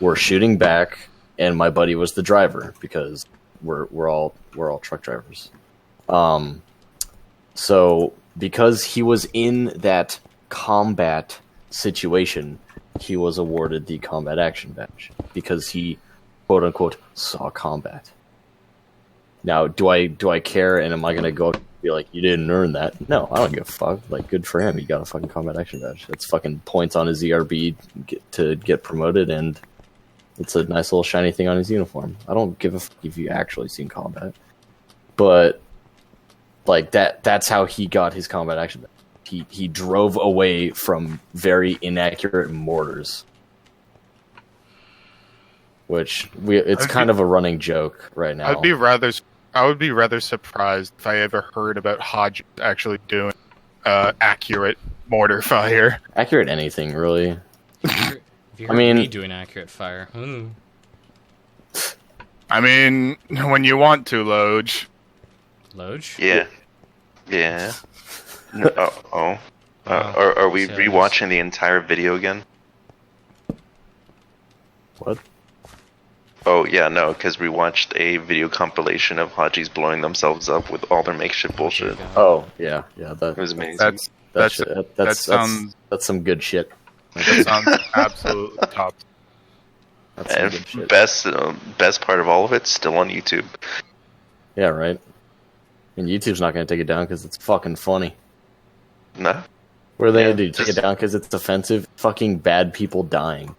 were shooting back, and my buddy was the driver because we're all truck drivers. So because he was in that combat situation, he was awarded the combat action badge because he, quote unquote, saw combat. Now, do I care, and am I going to go up and be like, you didn't earn that? No, I don't give a fuck. Like, good for him. He got a fucking combat action badge. That's fucking points on his ERB to get promoted, and it's a nice little shiny thing on his uniform. I don't give a fuck if you actually seen combat. But, like, that's how he got his combat action badge. He drove away from very inaccurate mortars. Which, it's kind of a running joke right now. I would be rather surprised if I ever heard about Hodge actually doing accurate mortar fire. Accurate anything, really. Have you heard I mean- me doing accurate fire? I mean, when you want to, Loge. Loge? Yeah. Yeah. No, are we so rewatching the entire video again? What? Oh, yeah, no, because we watched a video compilation of Haji's blowing themselves up with all their makeshift bullshit. Oh, yeah. That It was amazing. That that's sounds some good shit. that sounds absolutely top. That's some And good shit. best part of all of it's still on YouTube. Yeah, right. And YouTube's not going to take it down because it's fucking funny. No? What are they Yeah, going to do? Take it just- down because it's offensive? Fucking bad people dying.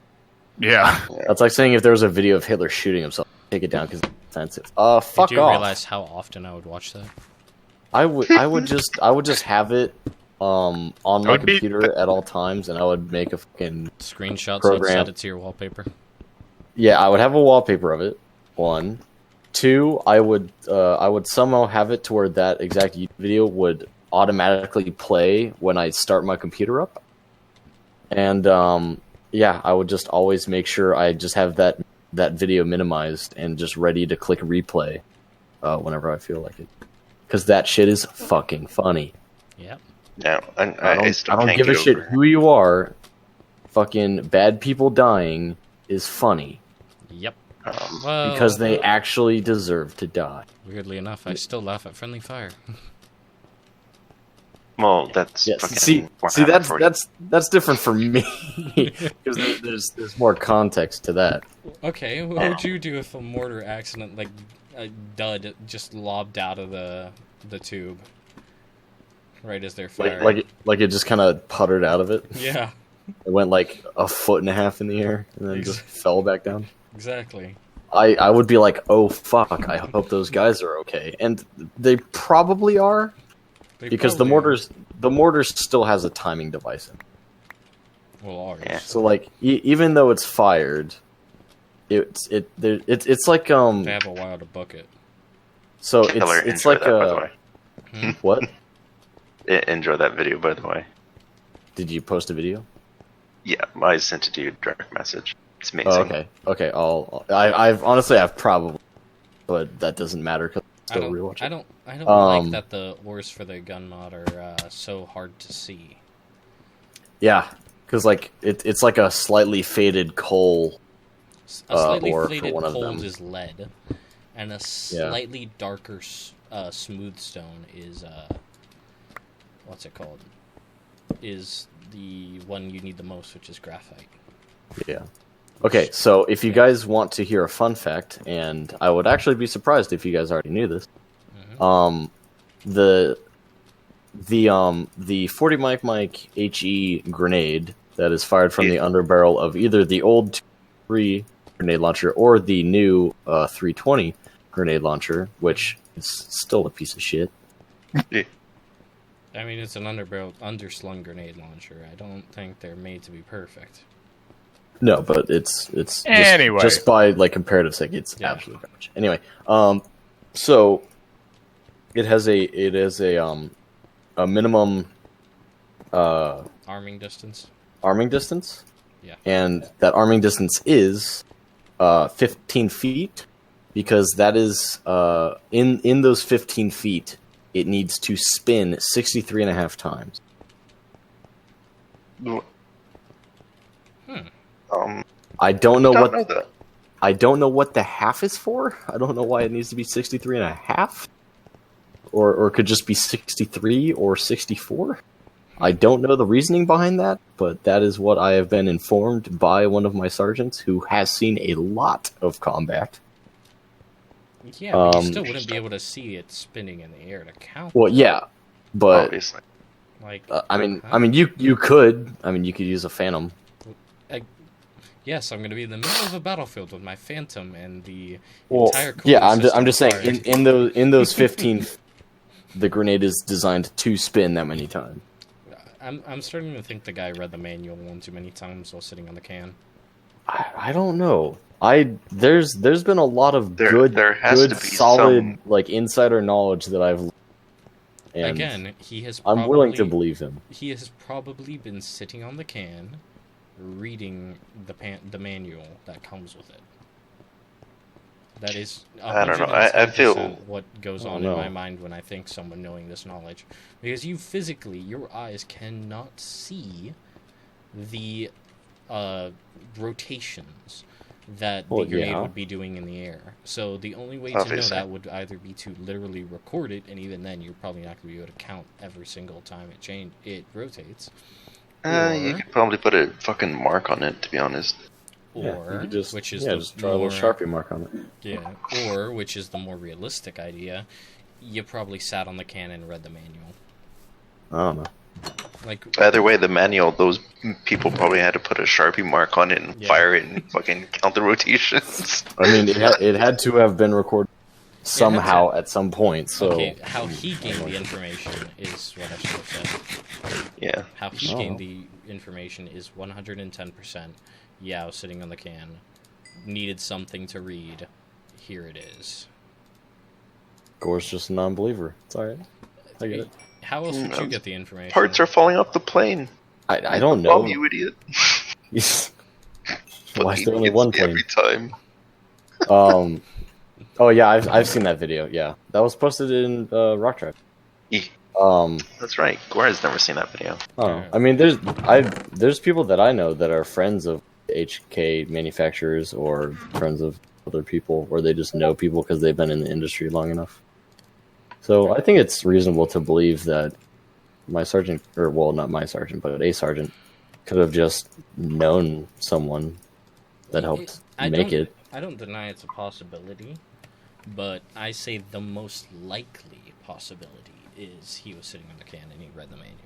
Yeah. That's like saying if there was a video of Hitler shooting himself, take it down because it's offensive. Fuck Do you off. realize how often I would watch that? I would just have it on my would be- computer at all times, and I would make a fucking Screenshots, Program. set it to your wallpaper. yeah. I would have a wallpaper of it. 1, 2. I would somehow have it to where that exact YouTube video would automatically play when I start my computer up, and yeah, I would just always make sure I just have that video minimized and just ready to click replay whenever I feel like it, because that shit is fucking funny. Yep. Yeah, I still don't can't give a get shit over it. who you are. Fucking bad people dying is funny. Yep. Well, because they actually deserve to die. weirdly enough, I still laugh at friendly fire. Well, that's Yes. fucking See, Warhammer 40. that's different for me because there's more context to that. Okay, what would you do if a mortar accident, like a dud, just lobbed out of the tube right as they're firing? Like it just kind of puttered out of it. Yeah, It went like a foot and a half in the air and then just fell back down. exactly. I would be like, oh fuck, I hope those guys are okay, and they probably are. They Because probably the mortar still has a timing device in it. Well, ours. Yeah. So like even though it's fired, it's like They have a while to book it. so Killer, it's enjoy like that, by the a way. what? Enjoy that video, by the way. Did you post a video? Yeah, I sent it to you direct message. It's amazing. Oh, okay. I've probably, but that doesn't matter because I still don't. rewatch it. I don't like that the ores for the gun mod are so hard to see. Yeah, because like it's like a slightly faded coal. A slightly ore for faded one of cold them. is lead, and a slightly darker smooth stone is what's it called? Is the one you need the most, which is graphite. Yeah. Okay, so if you guys want to hear a fun fact, and I would actually be surprised if you guys already knew this, the 40 Mike HE grenade that is fired from the underbarrel of either the old 3 grenade launcher or the new 320 grenade launcher, which is still a piece of shit. I mean, it's an underslung grenade launcher. I don't think they're made to be perfect. No, but it's Anyway. just by like comparative sake, it's Yeah. absolute garbage. Anyway, so it has a minimum Arming distance. arming distance. Yeah. And that arming distance is 15 feet, because that is in those 15 feet, it needs to spin 63 and a half times. I don't know Don't know that. I don't know what the half is for. I don't know why it needs to be 63 and a half. Or it could just be 63 or 64. I don't know the reasoning behind that, but that is what I have been informed by one of my sergeants who has seen a lot of combat. Yeah, but you still wouldn't be able to see it spinning in the air to count. Well, yeah, but Obviously. Like, I mean, you could use a phantom. yes, I'm going to be in the middle of a battlefield with my phantom and the Well, entire. yeah, cooling I'm just system saying fired. in those 15, the grenade is designed to spin that many times. I'm starting to think the guy read the manual one too many times while sitting on the can. I don't know. There's been a lot of There has good to be solid some- like insider knowledge that I've. And Again, he has. I'm willing to probably- believe him. He has probably been sitting on the can, reading the manual that comes with it. That is. I don't know. I feel- 110% what goes on Oh, in no. my mind when I think someone knowing this knowledge, because your eyes cannot see the rotations that Well, the grenade yeah. would be doing in the air. So the only way Obviously. to know that would either be to literally record it, and even then you're probably not going to be able to count every single time it rotates. You Or- could probably put a fucking mark on it, to be honest. Yeah, you Or could just, which is just draw a more, little Sharpie mark on it. yeah, or which is the more realistic idea, you probably sat on the can and read the manual. I don't know. Like, Either way, the manual, those people probably had to put a Sharpie mark on it and Yeah. fire it and fucking count the rotations. I mean, it had to have been recorded somehow at some point. So okay, how he gained the information is what I should have said. Yeah. How he Oh. gained the information is 110%. Yao sitting on the can needed something to read. Here it is. Gore's just a non-believer. It's all right. I get it. How else would you get the information? Parts are falling off the plane. I don't know. Oh, you idiot. Why is there only Fucking one gets me plane? every time. Oh yeah, I've seen that video. Yeah, that was posted in Rock Tribe. Eeh. Um, That's right. Gore has never seen that video. oh, I mean, there's people that I know that are friends of HK manufacturers or friends of other people, or they just know people because they've been in the industry long enough. So I think it's reasonable to believe that my sergeant, or well, not my sergeant, but a sergeant, could have just known someone that helped make it. I don't deny it's a possibility, but I say the most likely possibility is he was sitting on the can and he read the manual.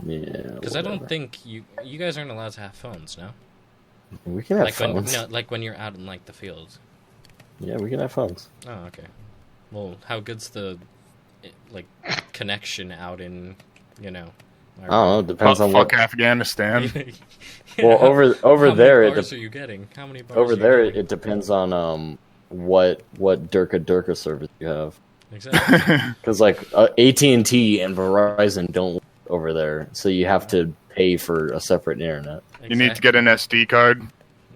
Yeah. Because I don't think you guys aren't allowed to have phones, no? We can have phones. Like when you're out in like the fields. Yeah, we can have phones. Oh, okay. Well, how good's the like connection out in, you know? I don't know. Depends on fuck what. Afghanistan. Well, over there, How many bars are you getting? How many bars? Over are you there, getting? it depends on what Durka service you have. Exactly. Because like AT&T and Verizon don't work over there, so you have to pay for a separate internet. You need to get an SD card.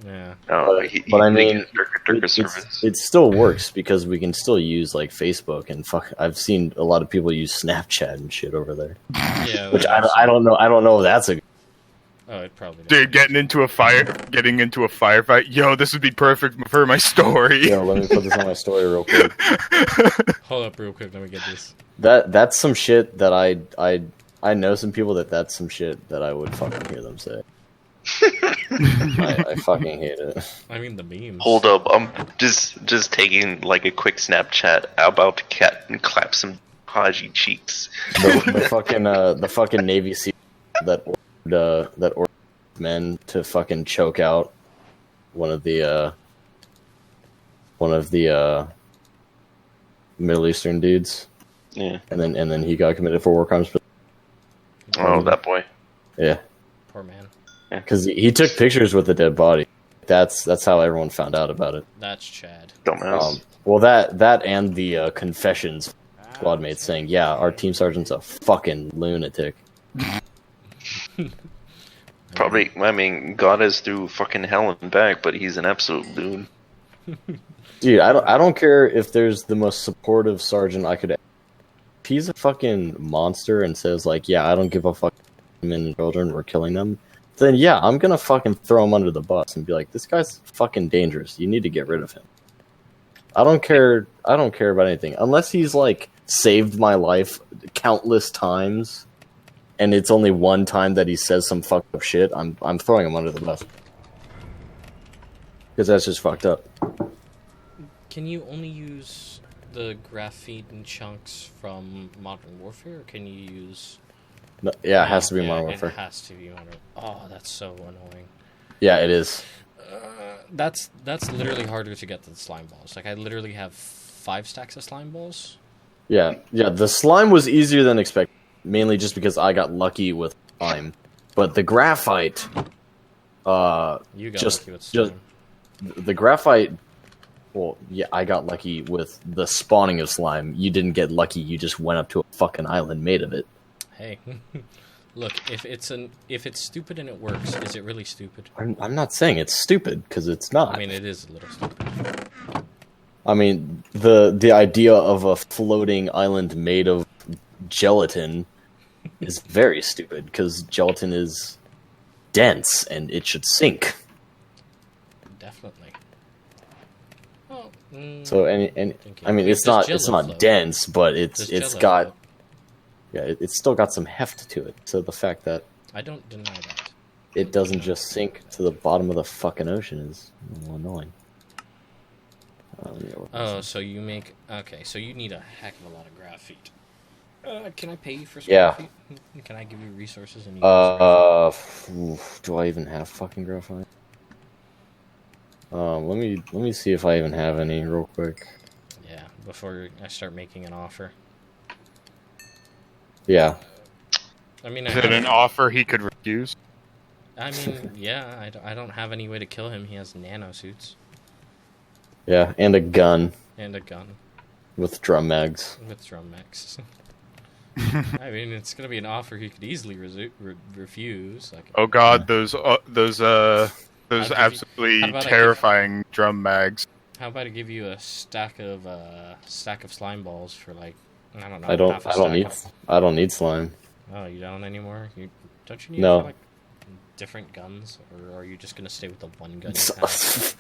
Yeah. Oh, But I mean, Durka service. it still works because we can still use like Facebook and I've seen a lot of people use Snapchat and shit over there. Yeah. Which I don't know. I don't know if that's a. Oh, it probably. Dude, getting into a firefight. Yo, this would be perfect for my story. Yo, let me put this on my story real quick. Hold up, real quick. Let me get this. That's some shit that I know some people that's some shit that I would fucking hear them say. I fucking hate it. I mean the memes. Hold up, I'm just taking like a quick Snapchat. I'm about to clap some Haji cheeks. The fucking Navy SEAL that ordered men to fucking choke out one of the Middle Eastern dudes. Yeah. And then he got committed for war crimes. Oh, that boy. Yeah. Poor man. Because he took pictures with the dead body. That's how everyone found out about it. That's Chad. Dumbass. Well, that and the confessions squad mates saying, yeah, our team sergeant's a fucking lunatic. Probably, I mean, got us through fucking hell and back, but he's an absolute loon. Dude, I don't care if there's the most supportive sergeant I could. If he's a fucking monster and says like, yeah, I don't give a fuck, women and children, we're killing them. Then yeah, I'm gonna fucking throw him under the bus and be like, this guy's fucking dangerous. You need to get rid of him. I don't care about anything unless he's like saved my life countless times, and it's only one time that he says some fucked up shit. I'm throwing him under the bus because that's just fucked up. Can you only use the graphite and chunks from Modern Warfare, or can you use? No, yeah, it has to be Modern Warfare. It has to be Modern. Oh, that's so annoying. Yeah, it is. That's literally harder to get than slime balls. Like I literally have 5 stacks of slime balls. Yeah. The slime was easier than expected, mainly just because I got lucky with slime. But the graphite, You got lucky with slime. the graphite. Well, yeah, I got lucky with the spawning of slime. You didn't get lucky. You just went up to a fucking island made of it. Hey, look, if it's stupid and it works, is it really stupid? I'm not saying it's stupid because it's not. I mean, it is a little stupid. I mean, the idea of a floating island made of gelatin is very stupid because gelatin is dense and it should sink. Definitely. Well, So I mean, it's not float. dense, but it's got. float. Yeah, it's still got some heft to it. So the fact that I don't deny that. it doesn't just sink to the bottom of the fucking ocean is a little annoying. Oh, so you make... Okay, so you need a heck of a lot of graphite. Can I pay you for some Yeah. graphite? Can I give you resources and you use Do I even have fucking graphite? Let me see if I even have any real quick. Yeah, before I start making an offer. Yeah. I mean, Is it an offer he could refuse? I mean, yeah, I don't have any way to kill him. He has nanosuits Yeah, and a gun and a gun with drum mags. with drum mechs. I mean, it's gonna be an offer he could easily refuse. Like, Oh god, those absolutely how about I terrifying drum mags. how about I give you a stack of slime balls for like I don't know. I don't half a stack need of- I don't need slime. Oh, you don't anymore? Don't you need No. it for, like different guns, or are you just gonna stay with the one gun you have?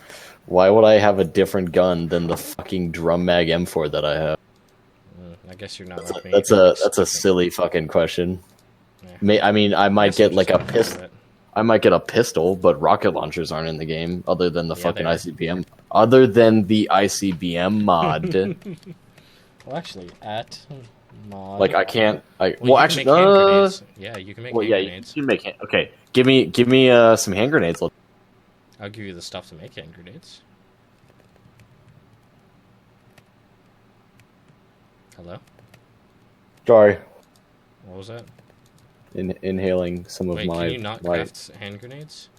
Why would I have a different gun than the fucking drum mag M4 that I have? I guess you're not like me. That's a silly fucking question. Yeah. I mean, I might get like a pistol. It. I might get a pistol, but rocket launchers aren't in the game, other than the Yeah, fucking they are. ICBM. Other than the ICBM mod, Well, actually, at mod. like I can't. Well, Well, you actually, can make hand grenades. Yeah, you can make well, hand yeah, you grenades. can make. Okay, give me some hand grenades. I'll give you the stuff to make hand grenades. Hello? Sorry, What was that? inhaling some of Wait, my. can you not my craft hand grenades?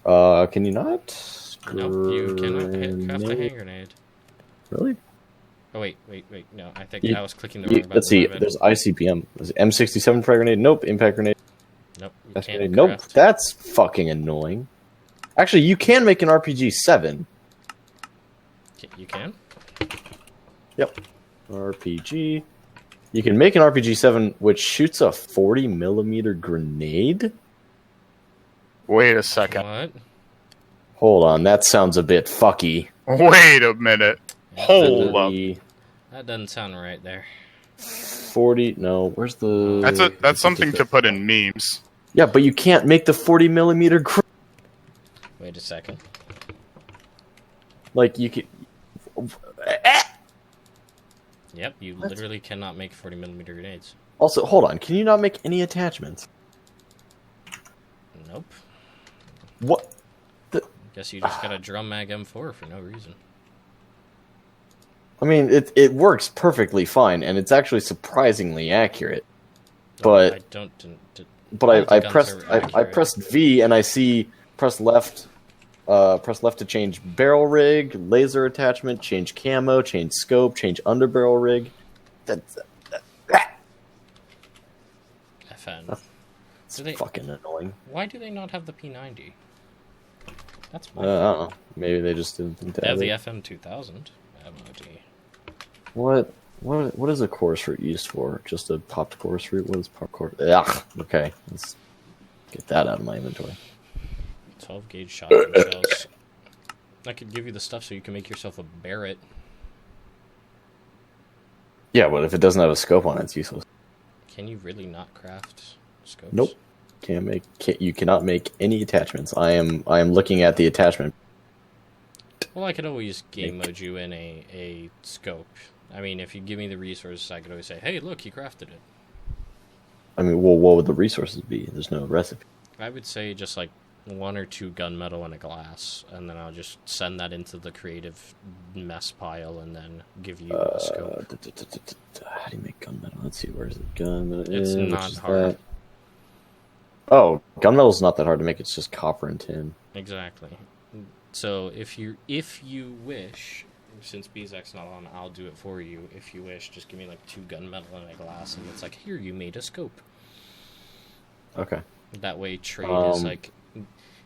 Can you not? No, you cannot craft a Grenade? hand grenade. Really? Oh, wait, no, I think You- I was clicking the wrong button. Let's see. My bad. There's ICBM. There's M67 frag grenade. Nope. Impact grenade. Nope, you That's can't grenade. Nope. craft. That's fucking annoying. Actually, you can make an RPG 7. You can? Yep. RPG. You can make an RPG 7 which shoots a 40mm grenade. Wait a second. What? Hold on, that sounds a bit fucky. Wait a minute. Hold up. That doesn't sound right there. 40. No, where's the. That's something to put in memes. Yeah, but you can't make the 40mm grenade. Wait a second. Like, you can. Yep, you literally cannot make 40mm grenades. Also, hold on, can you not make any attachments? Nope. What? Guess you just got a drum mag M4 for no reason. I mean, it works perfectly fine, and it's actually surprisingly accurate. But I don't. But all I the guns pressed are I accurate. pressed V and I see press left to change barrel rig, laser attachment, change camo, change scope, change underbarrel rig. That's FN. it's Do they- fucking annoying. Why do they not have the P90? That's I my don't know. Maybe they just didn't think to They have add the it. FM2000 MOD. What is a course route used for? Just a popped course route? What is pop course? Ugh, okay, let's get that out of my inventory. 12 gauge shotgun shells. I could give you the stuff so you can make yourself a Barrett. Yeah, but if it doesn't have a scope on it, it's useless. Can you really not craft scopes? Nope. You cannot make any attachments. I am looking at the attachment. Well, I could always game mode you in a scope. I mean, if you give me the resources, I could always say, hey, look, he crafted it. I mean, well, what would the resources be? There's no recipe. I would say just like 1 or 2 gunmetal and a glass, and then I'll just send that into the creative mess pile and then give you a scope. How do you make gunmetal? Let's see, where's the gunmetal? It's not hard. Oh, gunmetal's not that hard to make. It's just copper and tin. Exactly. So if you wish, since Bezak's not on, I'll do it for you. If you wish, just give me like 2 gunmetal and a glass, and it's like, here, you made a scope. Okay. That way, trade is like,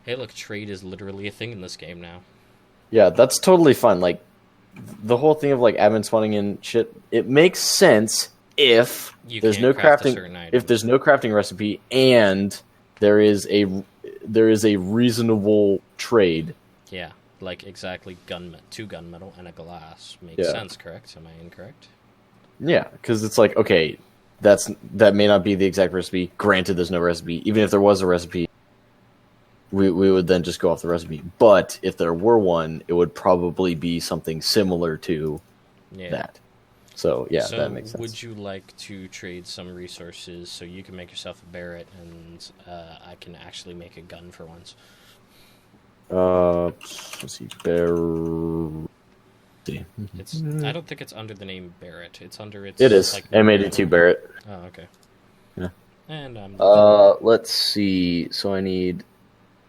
hey, look, trade is literally a thing in this game now. Yeah, that's totally fine. Like, the whole thing of like admin spawning and shit, it makes sense if You there's can't no craft a crafting. certain item. If there's no crafting recipe and there is a reasonable trade. Yeah, like exactly 2 gunmetal and a glass makes Yeah. sense. Correct? Am I incorrect? Yeah, because it's like, okay, that may not be the exact recipe. Granted, there's no recipe. Even if there was a recipe, we would then just go off the recipe. But if there were one, it would probably be something similar to Yeah. that. So yeah, So that makes sense. would you like to trade some resources so you can make yourself a Barrett and I can actually make a gun for once? Let's see, It's I don't think it's under the name Barrett. It's under its. It is like, M82 Barrett. Oh, okay. Yeah. And Let's see. So I need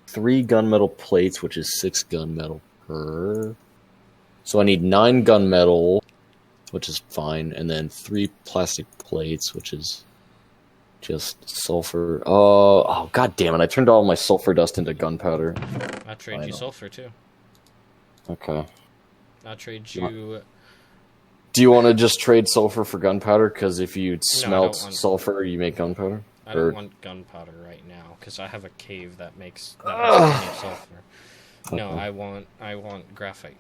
3 gunmetal plates, which is 6 gunmetal per. So I need 9 gunmetal, which is fine, and then 3 plastic plates, which is just sulfur. Oh, god damn it! I turned all my sulfur dust into gunpowder. I'll trade you Final. sulfur too. Okay. I'll trade you. Do you want to just trade sulfur for gunpowder? Because if you I smelt don't want- sulfur, you make gunpowder. I don't want gunpowder right now because I have a cave that makes plenty of sulfur. No, I want graphite.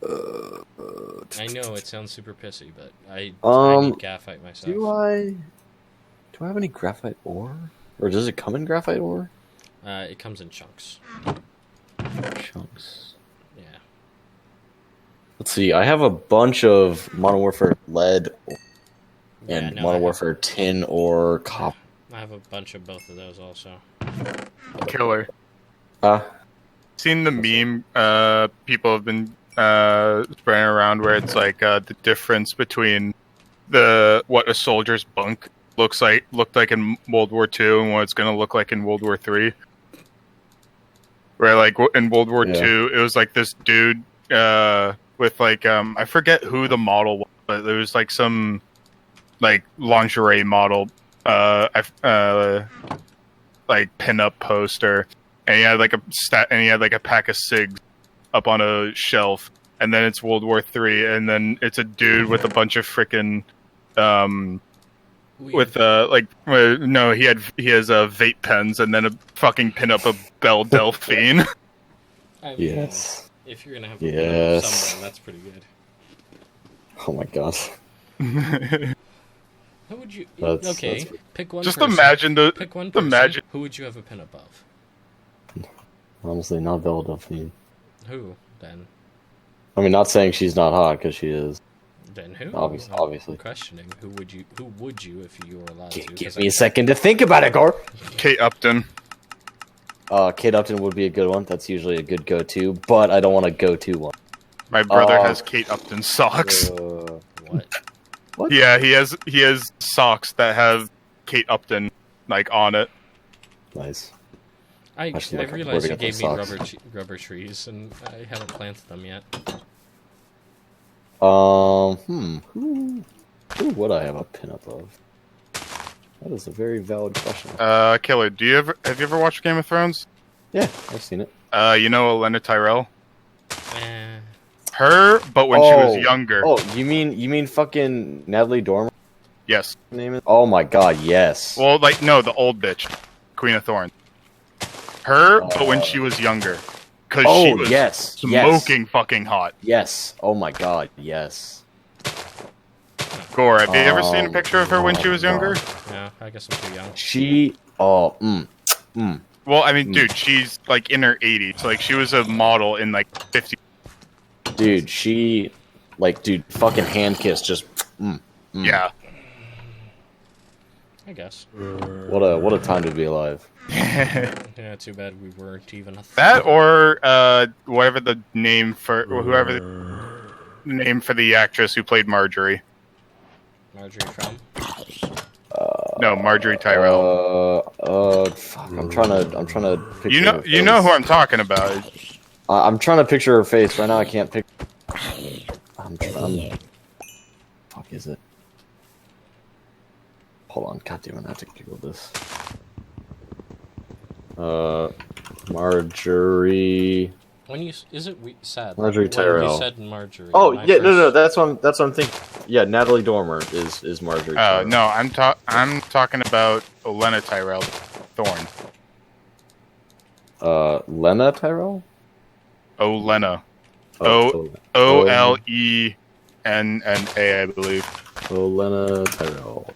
I know it sounds super pissy, but I need graphite myself. Do I have any graphite ore? Or does it come in graphite ore? It comes in chunks. Chunks. Yeah. Let's see. I have a bunch of Modern Warfare lead and Modern Warfare tin or copper. I have a bunch of both of those also. Killer. Huh? Seen the meme people have been spreading around where it's like the difference between what a soldier's bunk looked like in World War II and what it's going to look like in World War III. Where like in World War II, it was like this dude with like I forget who the model was, but there was like some like lingerie model like pinup poster, and he had like a pack of cigs up on a shelf, and then it's World War III, and then it's a dude with a bunch of frickin' with no, he has vape pens, and then a fucking pinup of Belle Delphine. I mean, yes. If you're gonna have a pinup of someone, that's pretty good. Oh my god. Who would you? That's pick one. Just person. imagine Pick one person. Who would you have a pinup of? Honestly, not Belle Delphine. Who then? I mean, not saying she's not hot because she is. Then who? Obviously. I'm questioning who would you if you were allowed to? Give me a second to think about it, Gore. Kate Upton. Kate Upton would be a good one. That's usually a good go-to, but I don't want a go-to one. My brother has Kate Upton socks. What? What? Yeah, he has socks that have Kate Upton like on it. Nice. I realized you gave me rubber trees, and I haven't planted them yet. Who would I have a pinup of? That is a very valid question. Killer, have you ever watched Game of Thrones? Yeah, I've seen it. You know Olenna Tyrell? Eh. Her, but when she was younger. Oh, you mean fucking Natalie Dormer? Yes. Name it? Oh my god, yes. Well, like, no, the old bitch. Queen of Thorns. Her, but when she was younger. Because she was smoking fucking hot. Yes. Oh my god, yes. Gore, have you ever seen a picture of her when she was younger? No, I guess I'm too young. She... Well, I mean, dude, she's like in her 80s. Like, she was a model in like 50. Dude, she... Like, dude, fucking hand kiss, just... Yeah. I guess. What a time to be alive. Yeah, too bad we weren't even a That or whatever the name for the actress who played Marjorie. Marjorie from? No, Marjorie Tyrell. Fuck, I'm trying to picture you her face. know who I'm talking about. I'm trying to picture her face right now. I can't pick. Fuck is it? Hold on, goddamn, I have to Google this. Marjorie. Sad? Marjorie Tyrell. You said Marjorie. Oh yeah, no, that's what I'm thinking. Yeah, Natalie Dormer is Marjorie. Oh no, I'm talking about Olenna Tyrell Thorne. Lena Tyrell. Olenna. Olenna, I believe. Olenna Tyrell.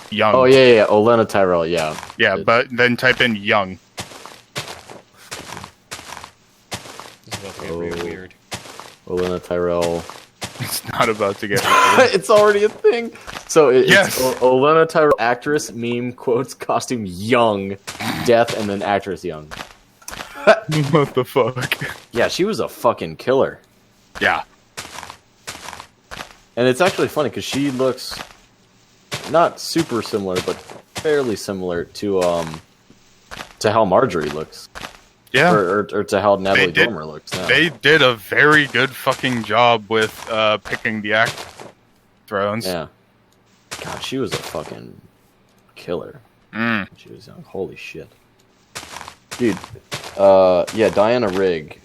Young. Oh yeah, Olenna Tyrell. Yeah. Yeah, but then type in young. This is about to get really weird. Olenna Tyrell. It's not about to get weird. It's already a thing. So yes. It's Olenna Tyrell, actress, meme, quotes, costume, young, death, and then actress, young. What the fuck? Yeah, she was a fucking killer. Yeah. And it's actually funny because she looks not super similar, but fairly similar to how Marjorie looks. Yeah. Or to how Natalie Dormer looks now. They did a very good fucking job with picking the Thrones. Yeah. God, she was a fucking killer. She was young. Holy shit. Dude, yeah, Diana Rigg,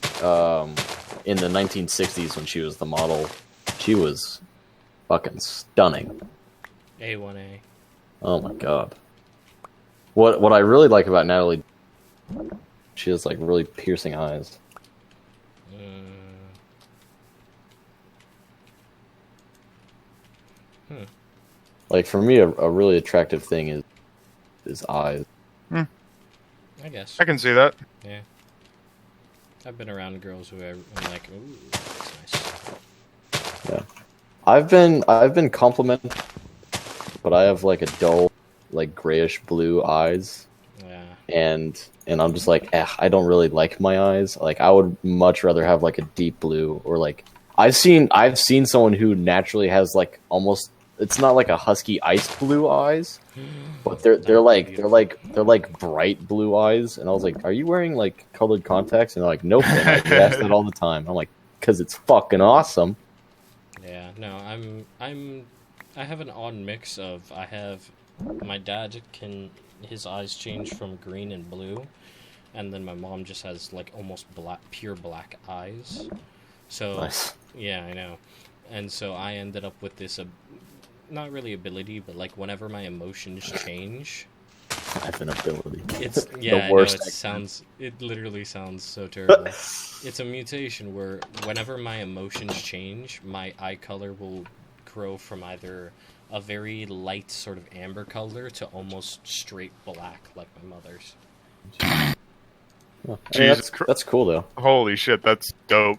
in the 1960s when she was the model, she was fucking stunning. A1A. Oh my god. What I really like about Natalie, she has like really piercing eyes. Like for me, a really attractive thing is eyes. I guess. I can see that. Yeah. I've been around girls who I'm like, ooh, that's nice. Yeah. I've been complimented, but I have like a dull, like grayish blue eyes. Yeah. And I'm just like, I don't really like my eyes. Like I would much rather have like a deep blue or like I've seen someone who naturally has like almost, it's not like a husky ice blue eyes, but they're like bright blue eyes. And I was like, are you wearing like colored contacts? And they're like, nope. And I get asked that all the time. I'm like, because it's fucking awesome. Yeah. No, I have an odd mix of my dad his eyes change from green and blue, and then my mom just has like almost pure black eyes. So Nice. yeah, I know. And so I ended up with this not really ability, but like whenever my emotions change, I have an ability. it's The yeah, worst. I know, it literally sounds so terrible. It's a mutation where whenever my emotions change, my eye color will grow from either a very light sort of amber color to almost straight black like my mother's. Oh, Jesus that's cool though. Holy shit, that's dope.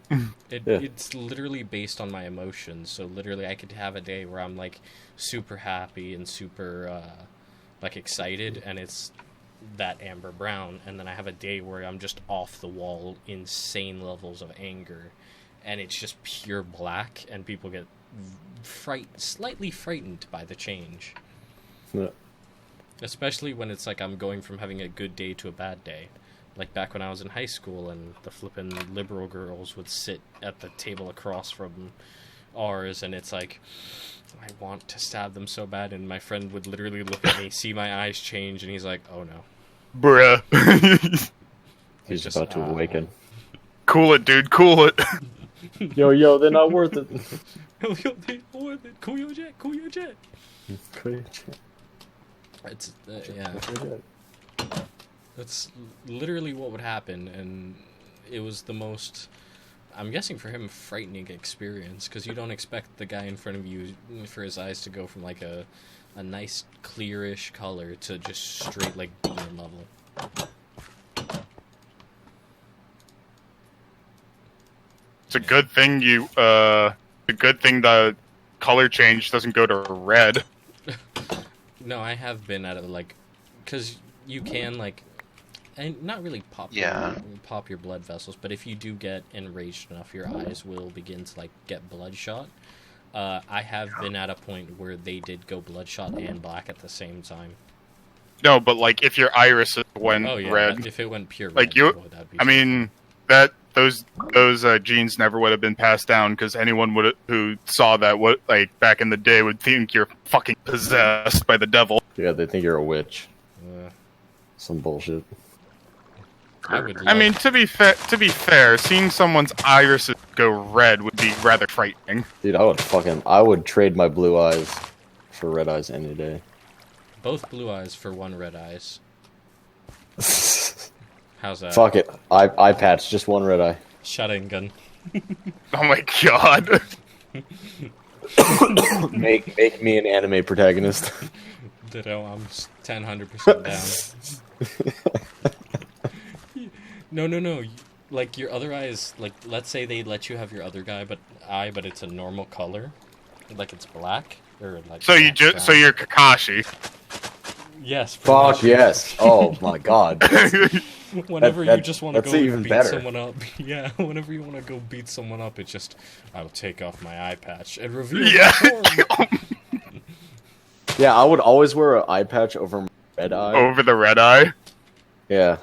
It's literally based on my emotions. So literally I could have a day where I'm like super happy and super like excited, and it's that amber brown, and then I have a day where I'm just off the wall insane levels of anger, and it's just pure black, and people get slightly frightened by the change. Yeah. Especially when it's like I'm going from having a good day to a bad day. Like back when I was in high school and the flippin' liberal girls would sit at the table across from ours, and it's like, I want to stab them so bad, and my friend would literally look at me, see my eyes change, and he's like, oh no. Bruh. He's just, about to awaken. Cool it, dude, cool it. Yo, they're not worth it. Cool your jet. It's, yeah. That's literally what would happen, and it was the most, I'm guessing for him, frightening experience, because you don't expect the guy in front of you for his eyes to go from like a nice clearish color to just straight like demon level. It's a good thing the color change doesn't go to red. No, I have been at it like, because you can like, and not really pop your blood vessels, but if you do get enraged enough, your eyes will begin to like get bloodshot. I have been at a point where they did go bloodshot and black at the same time. No, but like if your iris went red, if it went pure red, like those genes never would have been passed down, because anyone who saw that back in the day would think you're fucking possessed by the devil. Yeah, they think you're a witch. Some bullshit. I mean, to be fair, seeing someone's irises go red would be rather frightening. Dude, I would trade my blue eyes for red eyes any day. Both blue eyes for one red eyes. How's that? Fuck it. Eye patch, just one red eye. Shotgun. Oh my god. Make me an anime protagonist. Ditto, I'm 100% down. No. Like, your other eye is, like, let's say they let you have your other but it's a normal color. Like, it's black. Or, like, so you're Kakashi. Yes. Fuck yes. Oh my god. Whenever you just want to go even beat better. someone up. Yeah, whenever you want to go beat someone up, it's just, I'll take off my eye patch and reveal the form. Yeah, I would always wear an eye patch over my red eye. Over the red eye? Yeah.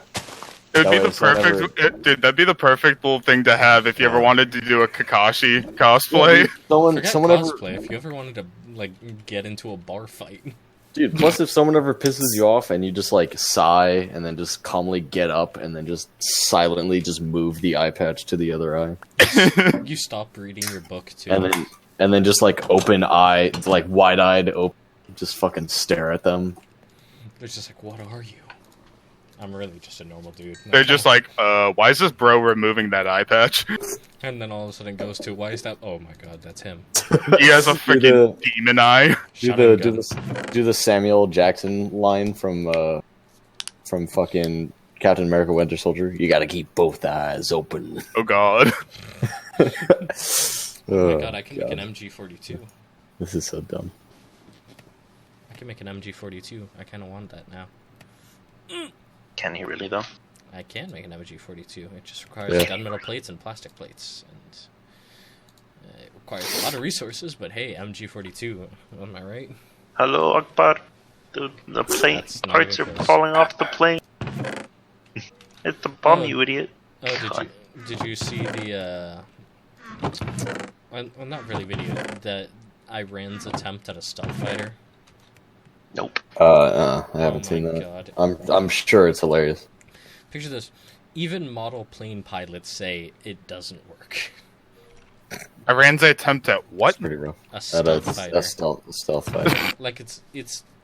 It would be the perfect, dude. That'd be the perfect little thing to have if you ever wanted to do a Kakashi cosplay. Someone cosplay. If you ever wanted to like get into a bar fight, dude. Plus, if someone ever pisses you off and you just like sigh and then just calmly get up and then just silently just move the eye patch to the other eye. You stop reading your book too, and then just like open eye, like wide eyed open Just fucking stare at them. They're just like, what are you? I'm really just a normal dude. They're just like, why is this bro removing that eye patch? And then all of a sudden it goes to, why is that? Oh my god, that's him. He has a freaking demon eye. Do the Samuel Jackson line from fucking Captain America: Winter Soldier. You got to keep both eyes open. Oh god. Oh my god, I can make an MG42. This is so dumb. I can make an MG42. I kind of want that now. Can he really though? I can make an MG42. It just requires gunmetal plates and plastic plates, and it requires a lot of resources. But hey, MG42, am I right? Hello, Akbar. The plane That's not parts are even close. falling off the plane. It's a bomb, you idiot. Oh, did you see the well, not really video, the Iran's attempt at a stealth fighter? Nope. I haven't seen my that. God. I'm sure it's hilarious. Picture this. Even model plane pilots say it doesn't work. Iran's attempt at what? It's pretty rough. A stealth fighter. A stealth fighter. Like it's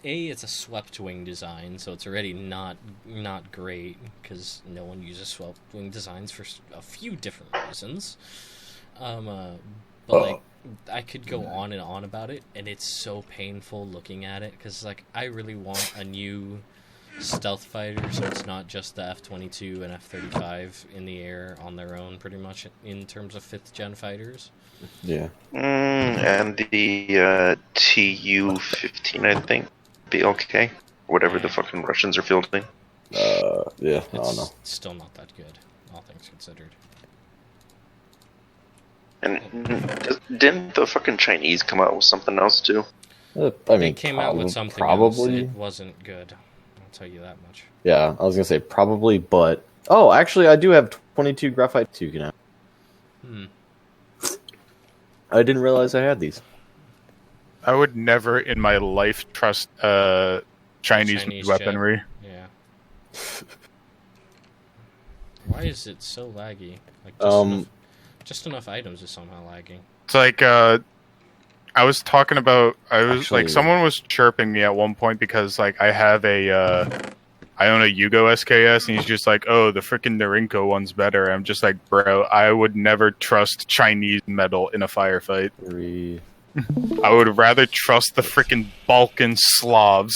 a swept wing design, so it's already not great because no one uses swept wing designs for a few different reasons. But like I could go on and on about it, and it's so painful looking at it because like I really want a new stealth fighter, so it's not just the F-22 and F-35 in the air on their own, pretty much in terms of 5th gen fighters. Yeah. And the Tu-15, I think, be okay. Whatever the fucking Russians are fielding. Yeah. I don't know. It's still not that good, all things considered. And didn't the fucking Chinese come out with something else too? I They mean, came out with something probably. else. It wasn't good. I'll tell you that much. Yeah, I was gonna say probably, but actually, I do have 22 graphite 2 now. I didn't realize I had these. I would never in my life trust Chinese weaponry. Yeah. Why is it so laggy? Like just enough items is somehow lagging. It's like I was talking about. Actually, like someone was chirping me at one point because like I have I own a Yugo SKS, and he's just like, "Oh, the freaking Norinco one's better." I'm just like, "Bro, I would never trust Chinese metal in a firefight. 3. I would rather trust the freaking Balkan Slavs."